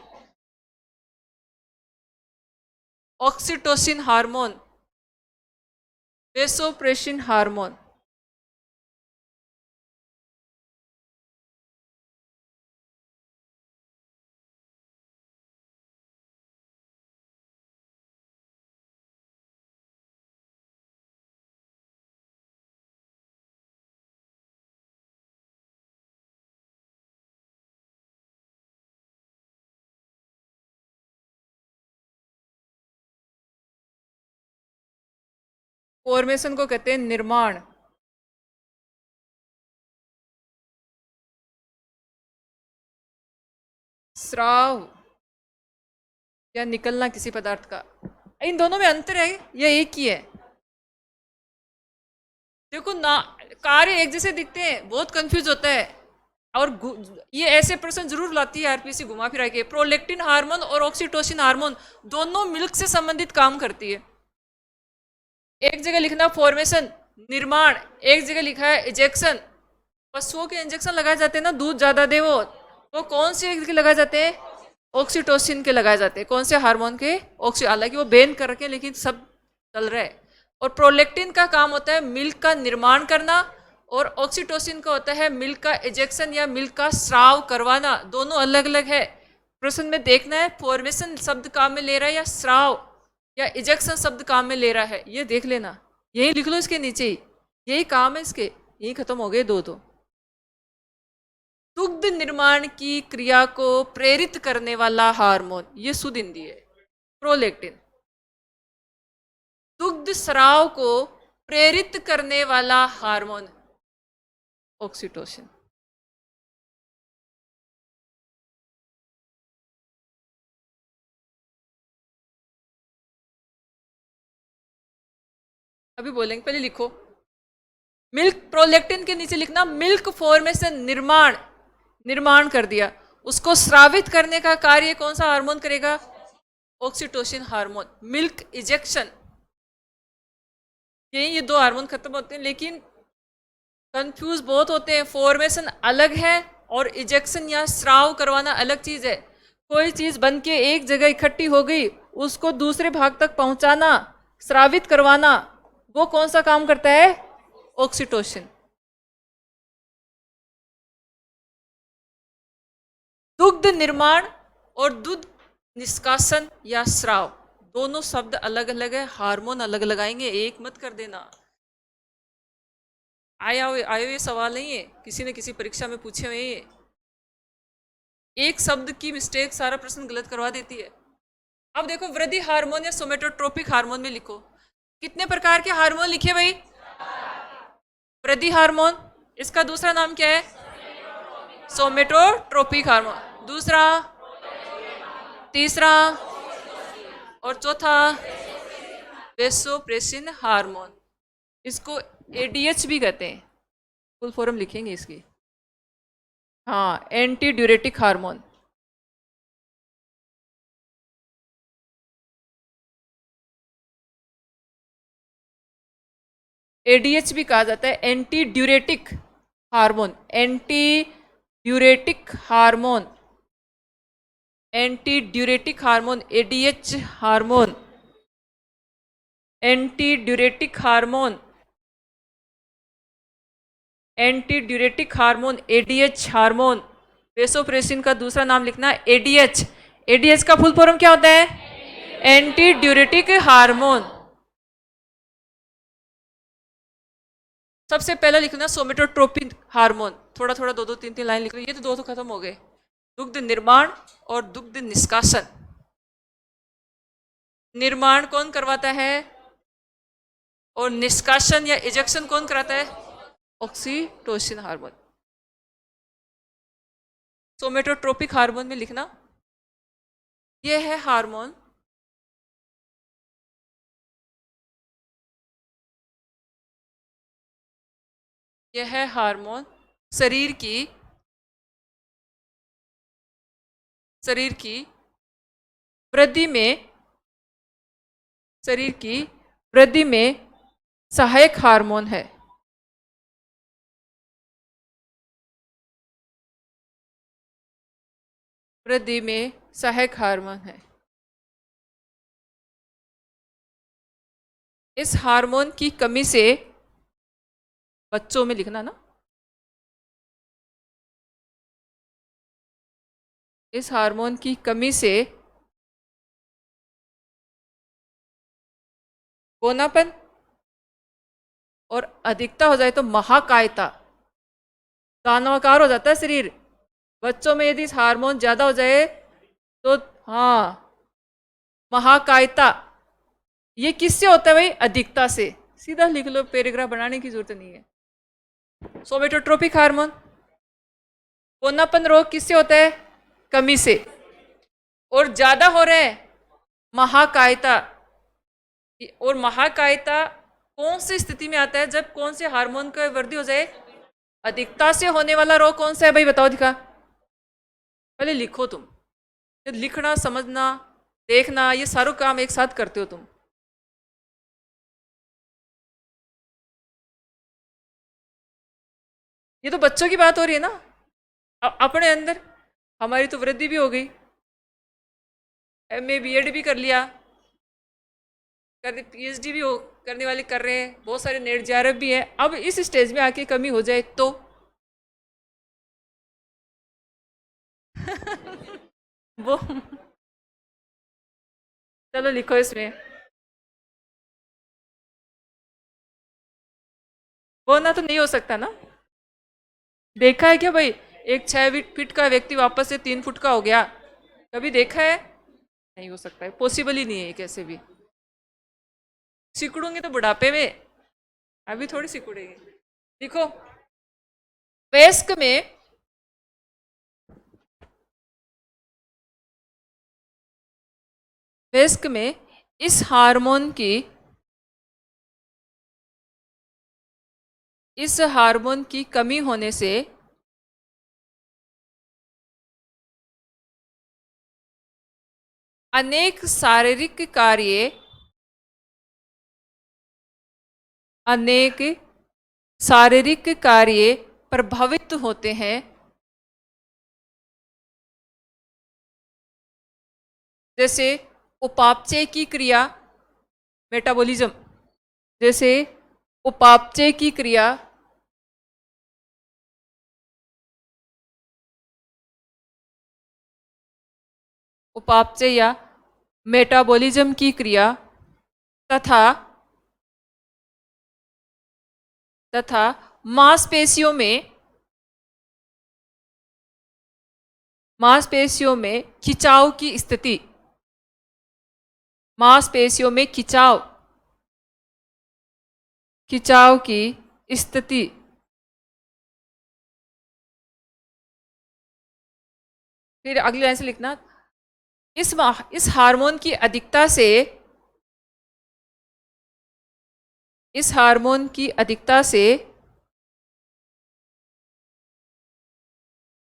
oxytocin hormone, vasopressin hormone. Formation को कहते हैं निर्माण, स्राव या निकलना किसी पदार्थ का। इन दोनों में अंतर है या एक ही है, देखो ना कार्य एक जैसे दिखते हैं, बहुत कंफ्यूज होता है। और ये ऐसे प्रश्न जरूर लाती है आरपीसी घुमा फिरा के। प्रोलेक्टिन हार्मोन और ऑक्सीटोसिन हार्मोन दोनों मिल्क से संबंधित काम करती है। एक जगह लिखना फॉर्मेशन निर्माण, एक जगह लिखा है इजेक्शन। पशुओं के इंजेक्शन लगाए जाते हैं ना, दूध ज्यादा दे वो, तो कौन से के लगाए जाते हैं, ऑक्सीटोसिन के लगाए जाते हैं। कौन से हार्मोन के, ऑक्सी, हालांकि वो बैन कर रखे हैं लेकिन सब चल रहा है। और प्रोलेक्टिन का काम होता है मिल्क का निर्माण करना, और ऑक्सीटोसिन का होता है मिल्क का इजेक्शन या मिल्क का स्राव करवाना। दोनों अलग अलग है। प्रश्न में देखना है फॉर्मेशन शब्द काम में ले रहा है या स्राव या इजेक्शन शब्द काम में ले रहा है, ये देख लेना। यही लिख लो इसके नीचे ही, यही काम है इसके, यही खत्म हो गए दो। दुग्ध निर्माण की क्रिया को प्रेरित करने वाला हार्मोन, ये शुद्ध हिंदी है, प्रोलेक्टिन। दुग्ध स्राव को प्रेरित करने वाला हार्मोन ऑक्सीटोसिन। अभी बोलेंगे, पहले लिखो। मिल्क प्रोलेक्टिन के नीचे लिखना मिल्क फॉर्मेशन, निर्माण कर दिया, उसको स्रावित करने का कार्य कौन सा हार्मोन करेगा? Oxytocin hormone. मिल्क इजेक्शन, ये दो हार्मोन खत्म होते हैं, लेकिन कंफ्यूज बहुत होते हैं। फॉर्मेशन अलग है और इजेक्शन या स्राव करवाना अलग चीज है। कोई चीज बन के एक जगह इकट्ठी हो गई, उसको दूसरे भाग तक पहुंचाना, स्रावित करवाना, वो कौन सा काम करता है? ऑक्सीटोसिन। दुग्ध निर्माण और दूध निष्कासन या स्राव, दोनों शब्द अलग अलग है, हार्मोन अलग लगाएंगे, एक मत कर देना। आया ये सवाल नहीं है, किसी ने किसी परीक्षा में पूछे हुए। ये एक शब्द की मिस्टेक सारा प्रश्न गलत करवा देती है। अब देखो, वृद्धि हार्मोन या सोमेटोट्रोपिक हार्मोन में लिखो। कितने प्रकार के हार्मोन लिखे भाई? वृद्धि हार्मोन, इसका दूसरा नाम क्या है? सोमेटोट्रोपिक हार्मोन। दूसरा, तीसरा और चौथा वेसोप्रेसिन हार्मोन। इसको एडीएच भी कहते हैं, फुल फॉर्म लिखेंगे इसकी। हाँ, एंटी ड्यूरेटिक हार्मोन। एडीएच भी कहा जाता है, anti diuretic hormone. Anti diuretic hormone, anti diuretic hormone, ADH hormone, anti diuretic hormone, anti diuretic hormone, ADH hormone. Vasopressin का दूसरा नाम लिखना एडीएच। एडीएच का फुल फॉर्म क्या होता है? Anti diuretic hormone. सबसे पहला लिखना सोमेटोट्रोपिक हार्मोन, थोड़ा थोड़ा दो दो तीन तीन लाइन लिख लो। ये तो दो तो खत्म हो गए। दुग्ध निर्माण और दुग्ध निष्कासन। निर्माण कौन करवाता है और निष्कासन या इजेक्शन कौन कराता है? Oxytocin hormone. सोमेटोट्रोपिक हार्मोन में लिखना, यह है हार्मोन शरीर की वृद्धि में सहायक हार्मोन है। वृद्धि में सहायक हार्मोन है। इस हार्मोन की कमी से, बच्चों में लिखना ना, इस हार्मोन की कमी से बोनापन और अधिकता हो जाए तो महाकायता, दानवाकार हो जाता है शरीर। बच्चों में यदि हार्मोन ज्यादा हो जाए तो हाँ, महाकायता। ये किससे होता है भाई? अधिकता से। सीधा लिख लो, पैराग्राफ बनाने की जरूरत नहीं है। सोमेटोट्रोपिक हार्मोन, बोनापन रोग किससे होता है? कमी से। और ज्यादा हो रहे हैं महाकायता। और महाकायता कौन सी स्थिति में आता है? जब कौन से हार्मोन का वृद्धि हो जाए? अधिकता से होने वाला रोग कौन सा है भाई? बताओ, दिखा। पहले लिखो तुम। लिखना, समझना, देखना, ये सारे काम एक साथ करते हो तुम। ये तो बच्चों की बात हो रही है ना। अपने अंदर हमारी तो वृद्धि भी हो गई, एमए बीएड भी कर लिया, पीएचडी भी हो करने वाले कर रहे हैं, बहुत सारे नेट जेआरएफ भी है। अब इस स्टेज में आके कमी हो जाए तो वो चलो लिखो इसमें। वो ना तो नहीं हो सकता ना। देखा है क्या भाई? एक 6 फीट का व्यक्ति वापस से 3 फुट का हो गया? कभी देखा है? नहीं हो सकता है, पॉसिबल ही नहीं है कैसे भी। सिकुड़ूंगी तो बुढ़ापे में, अभी थोड़ी सिकुड़ेगी। देखो, वयस्क में वयस्क में इस हार्मोन की कमी होने से अनेक शारीरिक कार्य प्रभावित होते हैं। जैसे उपापचय की क्रिया, मेटाबॉलिज्म, जैसे उपापचय की क्रिया, उपापचय या मेटाबॉलिज्म की क्रिया तथा तथा मांसपेशियों में खिंचाव की स्थिति, मांसपेशियों में खिंचाव की स्थिति, फिर अगली लाइन से लिखना, इस हार्मोन की अधिकता से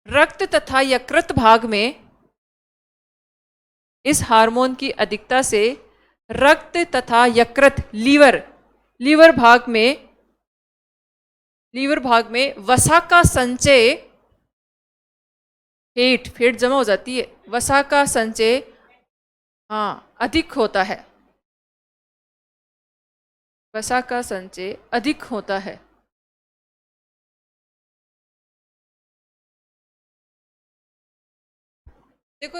रक्त तथा यकृत भाग में, इस हार्मोन की अधिकता से रक्त तथा यकृत, लीवर भाग में वसा का संचय, फैट जमा हो जाती है, वसा का संचय अधिक होता है, वसा का संचय अधिक होता है। देखो,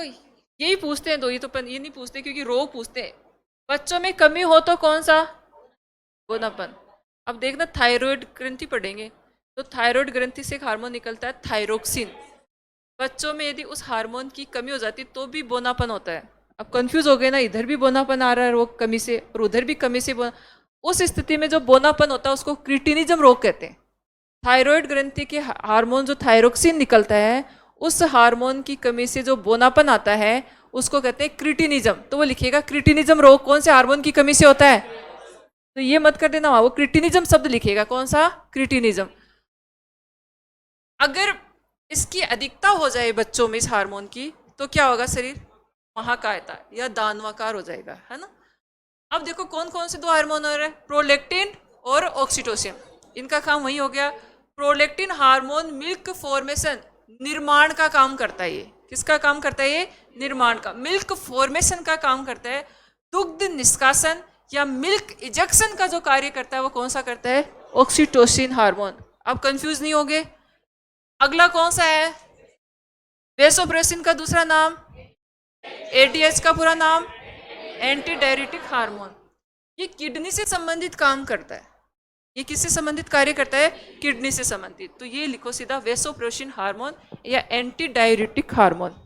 यही पूछते हैं दो, ये तो ये नहीं पूछते क्योंकि रोग पूछते हैं। बच्चों में कमी हो तो कौन सा? बोनापन। अब देखना, थायराइड ग्रंथि पढ़ेंगे तो थायराइड ग्रंथि से एक हार्मोन निकलता है थायरोक्सिन। बच्चों में यदि उस हार्मोन की कमी हो जाती तो भी बोनापन होता है। अब कंफ्यूज हो गए ना, इधर भी बोनापन आ रहा है रोग कमी से और उधर भी कमी से उस स्थिति में जो बोनापन होता है उसको क्रिटिनिज्म रोग कहते हैं। थायराइड ग्रंथि के हार्मोन जो थायरोक्सिन निकलता है, उस हार्मोन की कमी से जो बोनापन आता है उसको कहते हैं क्रिटिनिज्म। तो वो लिखिएगा, क्रिटिनिज्म रोग कौन से हार्मोन की कमी से होता है? तो ये मत कर देना, वो क्रिटिनिज्म शब्द लिखिएगा। कौन सा? क्रिटिनिज्म। अगर इसकी अधिकता हो जाए बच्चों में इस हार्मोन की तो क्या होगा? शरीर महाकायता या दानवाकार हो जाएगा, है ना। अब देखो कौन कौन से दो हार्मोन हो रहे हैं, प्रोलेक्टिन और ऑक्सीटोसिन। इनका काम वही हो गया। प्रोलेक्टिन हार्मोन मिल्क फॉर्मेशन, निर्माण का काम करता है। ये किसका काम करता है? ये निर्माण का, मिल्क फॉर्मेशन का काम करता है। दुग्ध निष्कासन या मिल्क इजेक्शन का जो कार्य करता है वो कौन सा करता है? Oxytocin hormone. अब कंफ्यूज नहीं होगे। अगला कौन सा है? वेसोप्रेसिन का दूसरा नाम, एडीएच का पूरा नाम एंटी डायरेटिक हार्मोन। ये किडनी से संबंधित काम करता है। ये किससे संबंधित कार्य करता है? किडनी से संबंधित। तो ये लिखो सीधा, वेसोप्रेसिन हार्मोन या एंटी डायरेटिक हार्मोन।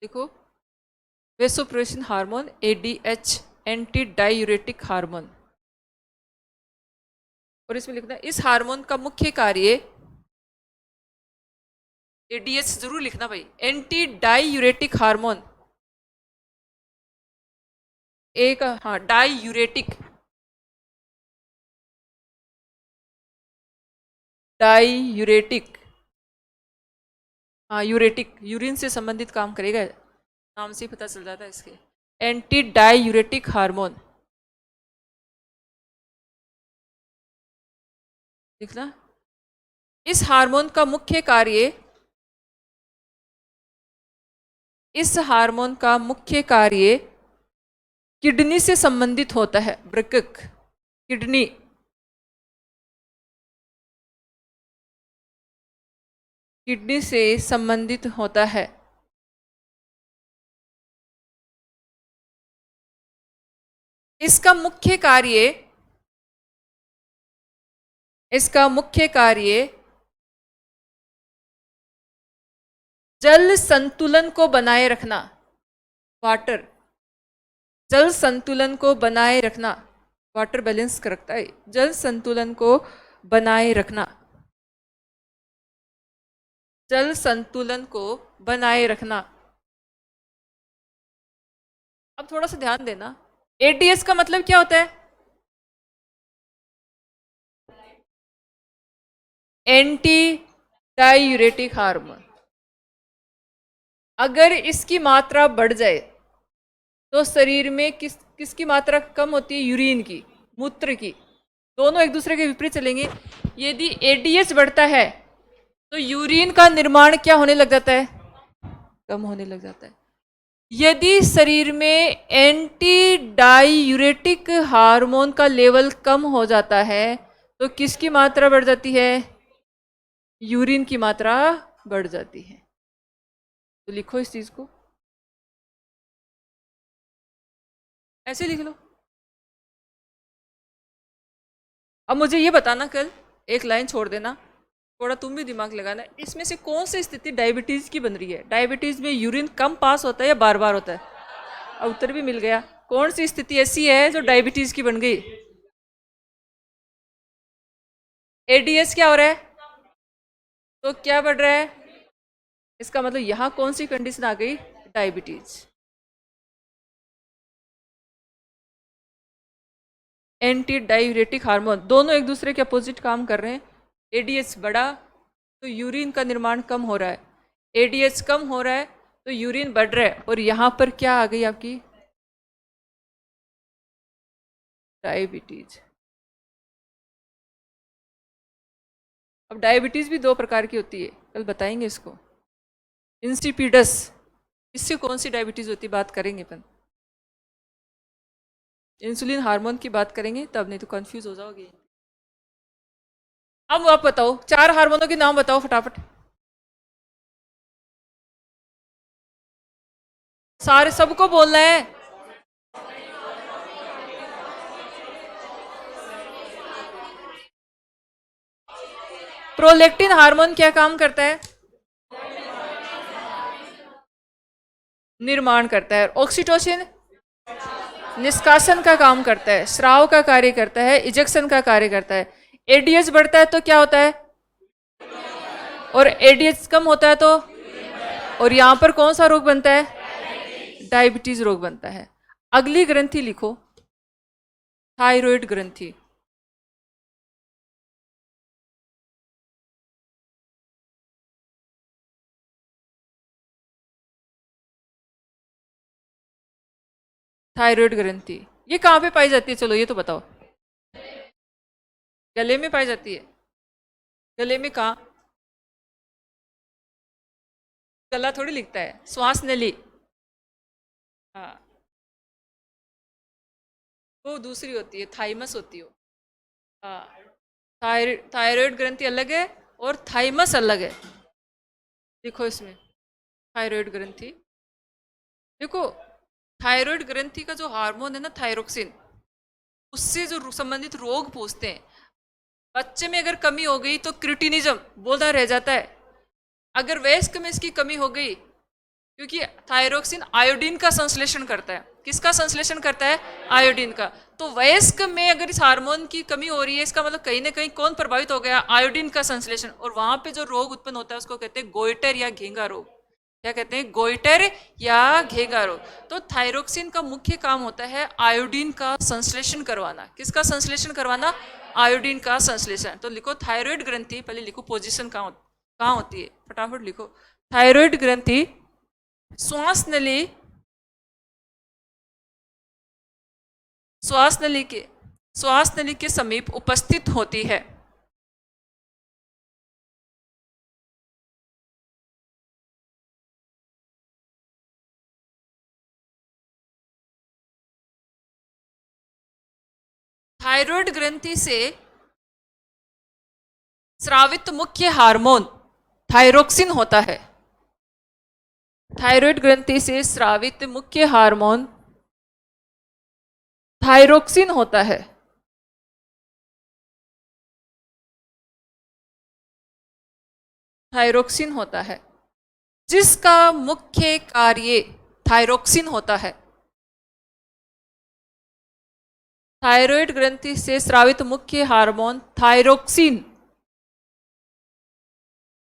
देखो, vasopressin hormone, ADH, anti diuretic hormone. और इसमें लिखना, इस हार्मोन का मुख्य कार्य, एडीएच जरूर लिखना भाई, एंटी डायूरेटिक हार्मोन। एक डायूरेटिक, डायूरेटिक, यूरेटिक, यूरिन से संबंधित काम करेगा, नाम से ही पता चल जाता है इसके। एंटी डायूरेटिक हार्मोन लिखना। इस हार्मोन का मुख्य कार्य, इस हार्मोन का मुख्य कार्य किडनी से संबंधित होता है। वृक्क, किडनी, किडनी से संबंधित होता है। इसका मुख्य कार्य जल संतुलन को बनाए रखना, वाटर, जल संतुलन को बनाए रखना, वाटर बैलेंस रखता है, जल संतुलन को बनाए रखना, जल संतुलन को बनाए रखना। अब थोड़ा सा ध्यान देना, एडीएस का मतलब क्या होता है? Anti diuretic hormone. अगर इसकी मात्रा बढ़ जाए तो शरीर में किसकी मात्रा कम होती है? यूरिन की, मूत्र की। दोनों एक दूसरे के विपरीत चलेंगे। यदि एडीएच बढ़ता है तो यूरिन का निर्माण क्या होने लग जाता है? कम होने लग जाता है। यदि शरीर में एंटी डायूरेटिक हार्मोन का लेवल कम हो जाता है तो किसकी मात्रा बढ़ जाती है? यूरिन की मात्रा बढ़ जाती है। तो लिखो इस चीज को, ऐसे लिख लो। अब मुझे ये बताना, कल एक लाइन छोड़ देना, थोड़ा तुम भी दिमाग लगाना, इसमें से कौन सी स्थिति डायबिटीज की बन रही है? डायबिटीज में यूरिन कम पास होता है या बार बार होता है? अब उत्तर भी मिल गया। कौन सी स्थिति ऐसी है जो डायबिटीज की बन गई? एडीएस क्या हो रहा है? तो क्या बढ़ रहा है? इसका मतलब यहां कौन सी कंडीशन आ गई? डायबिटीज। एंटी डायूरेटिक हार्मोन दोनों एक दूसरे के अपोजिट काम कर रहे हैं। एडीएच बढ़ा तो यूरिन का निर्माण कम हो रहा है, एडीएच कम हो रहा है तो यूरिन बढ़ रहा है, और यहां पर क्या आ गई आपकी? डायबिटीज। अब डायबिटीज भी दो प्रकार की होती है, कल बताएंगे इसको। इंसिपिडस, इससे कौन सी डायबिटीज होती है बात करेंगे अपन। इंसुलिन हार्मोन की बात करेंगे तब, नहीं तो कंफ्यूज हो जाओगे। अब आप बताओ, 4 हार्मोनों के नाम बताओ फटाफट। सारे सबको बोलना है। प्रोलेक्टिन हार्मोन क्या काम करता है? निर्माण करता है। ऑक्सीटोसिन निष्कासन का काम करता है, स्राव का कार्य करता है, इजेक्शन का कार्य करता है। एडीएच बढ़ता है तो क्या होता है? और एडीएच कम होता है तो, और यहां पर कौन सा रोग बनता है? डायबिटीज रोग बनता है। अगली ग्रंथि लिखो, थायराइड ग्रंथि। थायराइड ग्रंथि ये कहां पे पाई जाती है? चलो ये तो बताओ। गले में पाई जाती है। गले में कहां? गला थोड़ी लिखता है, श्वास नली। हाँ, वो दूसरी होती है, थाइमस होती है। हाँ, थायराइड ग्रंथि अलग है और थाइमस अलग है। देखो इसमें थायराइड ग्रंथि, देखो थायराइड ग्रंथि का जो हार्मोन है ना थायरोक्सिन, उससे जो संबंधित रोग पूछते हैं। बच्चे में अगर कमी हो गई तो क्रिटिनिज्म बोलना रह जाता है। अगर वयस्क में इसकी कमी हो गई, क्योंकि थायरोक्सिन आयोडीन का संश्लेषण करता है। किसका संश्लेषण करता है? आयोडीन का। तो वयस्क में अगर इस हार्मोन की कमी हो रही है, इसका मतलब कहीं ना कहीं कौन प्रभावित हो गया? आयोडीन का संश्लेषण। और वहां पे जो रोग उत्पन्न होता है उसको कहते हैं गोइटर या घेंगा रोग। क्या कहते हैं? गोइटर या घेंगा रोग। तो थायरोक्सिन का मुख्य काम होता है आयोडीन का संश्लेषण करवाना। किसका संश्लेषण करवाना? आयोडीन का संश्लेषण। तो लिखो थायराइड ग्रंथि, पहले लिखो पोजीशन कहाँ होती है, फटाफट लिखो। थायराइड ग्रंथि श्वास नली के समीप उपस्थित होती है। थायराइड ग्रंथि से स्रावित मुख्य हार्मोन थायरोक्सिन होता है। थायराइड ग्रंथि से स्रावित मुख्य हार्मोन थायरोक्सिन होता है। थायरोक्सिन होता है जिसका मुख्य कार्य थायरोक्सिन होता है। थायराइड ग्रंथि से स्रावित मुख्य हार्मोन थायरोक्सिन,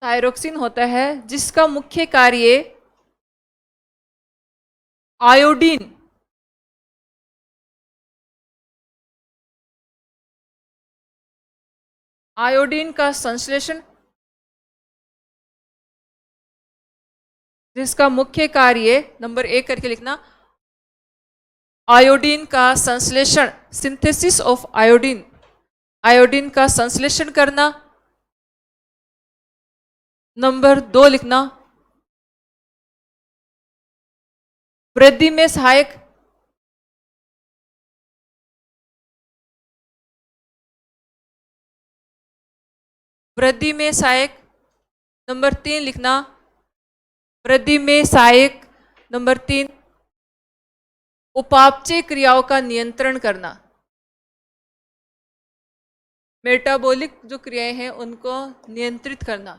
थायरोक्सिन होता है जिसका मुख्य कार्य आयोडीन, आयोडीन का संश्लेषण, जिसका मुख्य कार्य नंबर 1 करके लिखना, आयोडीन का संश्लेषण, सिंथेसिस ऑफ आयोडीन, आयोडीन का संश्लेषण करना। नंबर 2 लिखना, वृद्धि में सहायक, वृद्धि में सहायक। नंबर 3 लिखना, वृद्धि में सहायक। नंबर 3, उपापचय क्रियाओं का नियंत्रण करना, मेटाबॉलिक जो क्रियाएं हैं उनको नियंत्रित करना,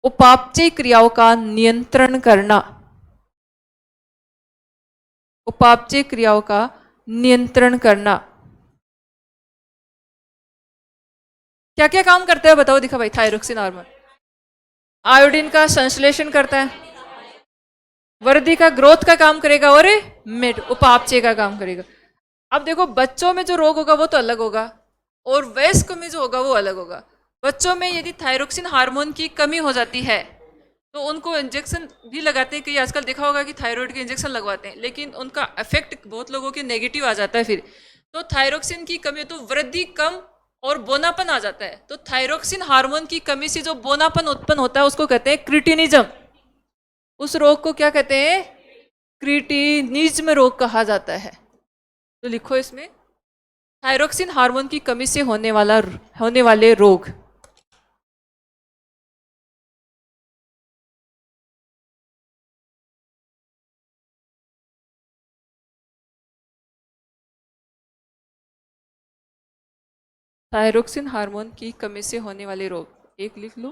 उपापचय क्रियाओं का नियंत्रण करना, उपापचय क्रियाओं का नियंत्रण करना। क्या क्या काम करता है बताओ, दिखा भाई। थायरोक्सिन हार्मोन आयोडीन का संश्लेषण करता है, वृद्धि का, ग्रोथ का काम करेगा, और उपापचय का काम करेगा। अब देखो, बच्चों में जो रोग होगा वो तो अलग होगा और वयस्क में जो होगा वो अलग होगा। बच्चों में यदि थायरोक्सिन हार्मोन की कमी हो जाती है तो उनको इंजेक्शन भी लगाते हैं, कई आजकल देखा होगा कि थायराइड के इंजेक्शन लगवाते हैं, लेकिन उनका इफेक्ट बहुत लोगों के नेगेटिव आ जाता है फिर। तो थायरोक्सिन की कमी तो वृद्धि कम और बोनापन आ जाता है। तो थायरोक्सिन हार्मोन की कमी से जो बोनापन उत्पन्न होता है उसको कहते हैं क्रिटिनिज्म। उस रोग को क्या कहते हैं? क्रिटिनिज्म रोग कहा जाता है। तो लिखो इसमें, थायरोक्सिन हार्मोन की कमी से होने वाले रोग। थायरोक्सिन हार्मोन की कमी से होने वाले रोग, एक लिख लो।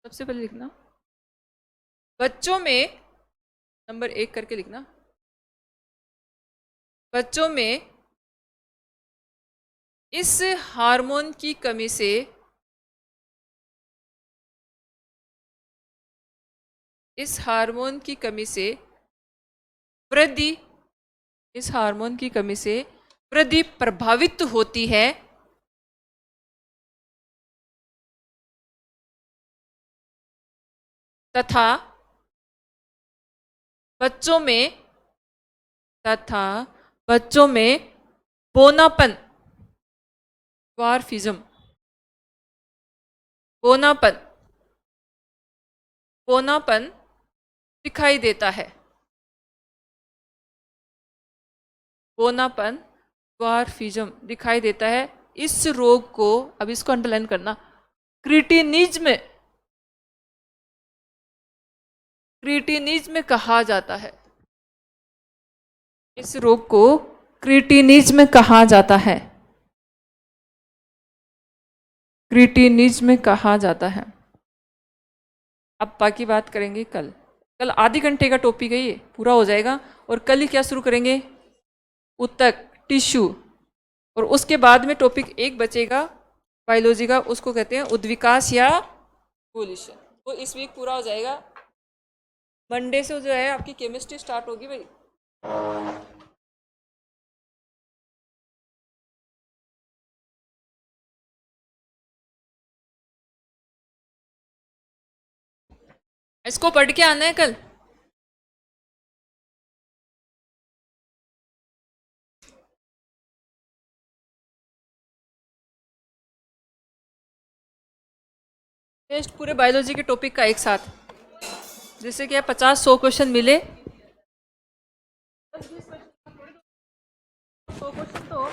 सबसे पहले लिखना बच्चों में, नंबर 1 करके लिखना, बच्चों में इस हार्मोन की कमी से वृद्धि, इस हार्मोन की कमी से वृद्धि प्रभावित होती है तथा बच्चों में बोनापन, ड्वार्फिज्म, बोनापन दिखाई देता है। बोनापन, ड्वार्फिज्म दिखाई देता है। इस रोग को, अब इसको अंडरलाइन करना, क्रिटिनिज्म कहा जाता है। इस रोग को क्रिटिनिज्म कहा जाता है। क्रिटिनिज्म कहा जाता है। अब बाकी बात करेंगे कल। कल आधे घंटे का टॉपिक है, ये पूरा हो जाएगा। और कल ही क्या शुरू करेंगे? ऊतक, टिश्यू। और उसके बाद में टॉपिक एक बचेगा बायोलॉजी का, उसको कहते हैं उद्विकास या इवोल्यूशन। वो इस वीक पूरा हो जाएगा। मंडे से जो है आपकी केमिस्ट्री स्टार्ट होगी भाई। इसको पढ़ के आना है कल। टेस्ट पूरे बायोलॉजी के टॉपिक का एक साथ, जैसे कि 50-100 क्वेश्चन मिले। 100 क्वेश्चन तो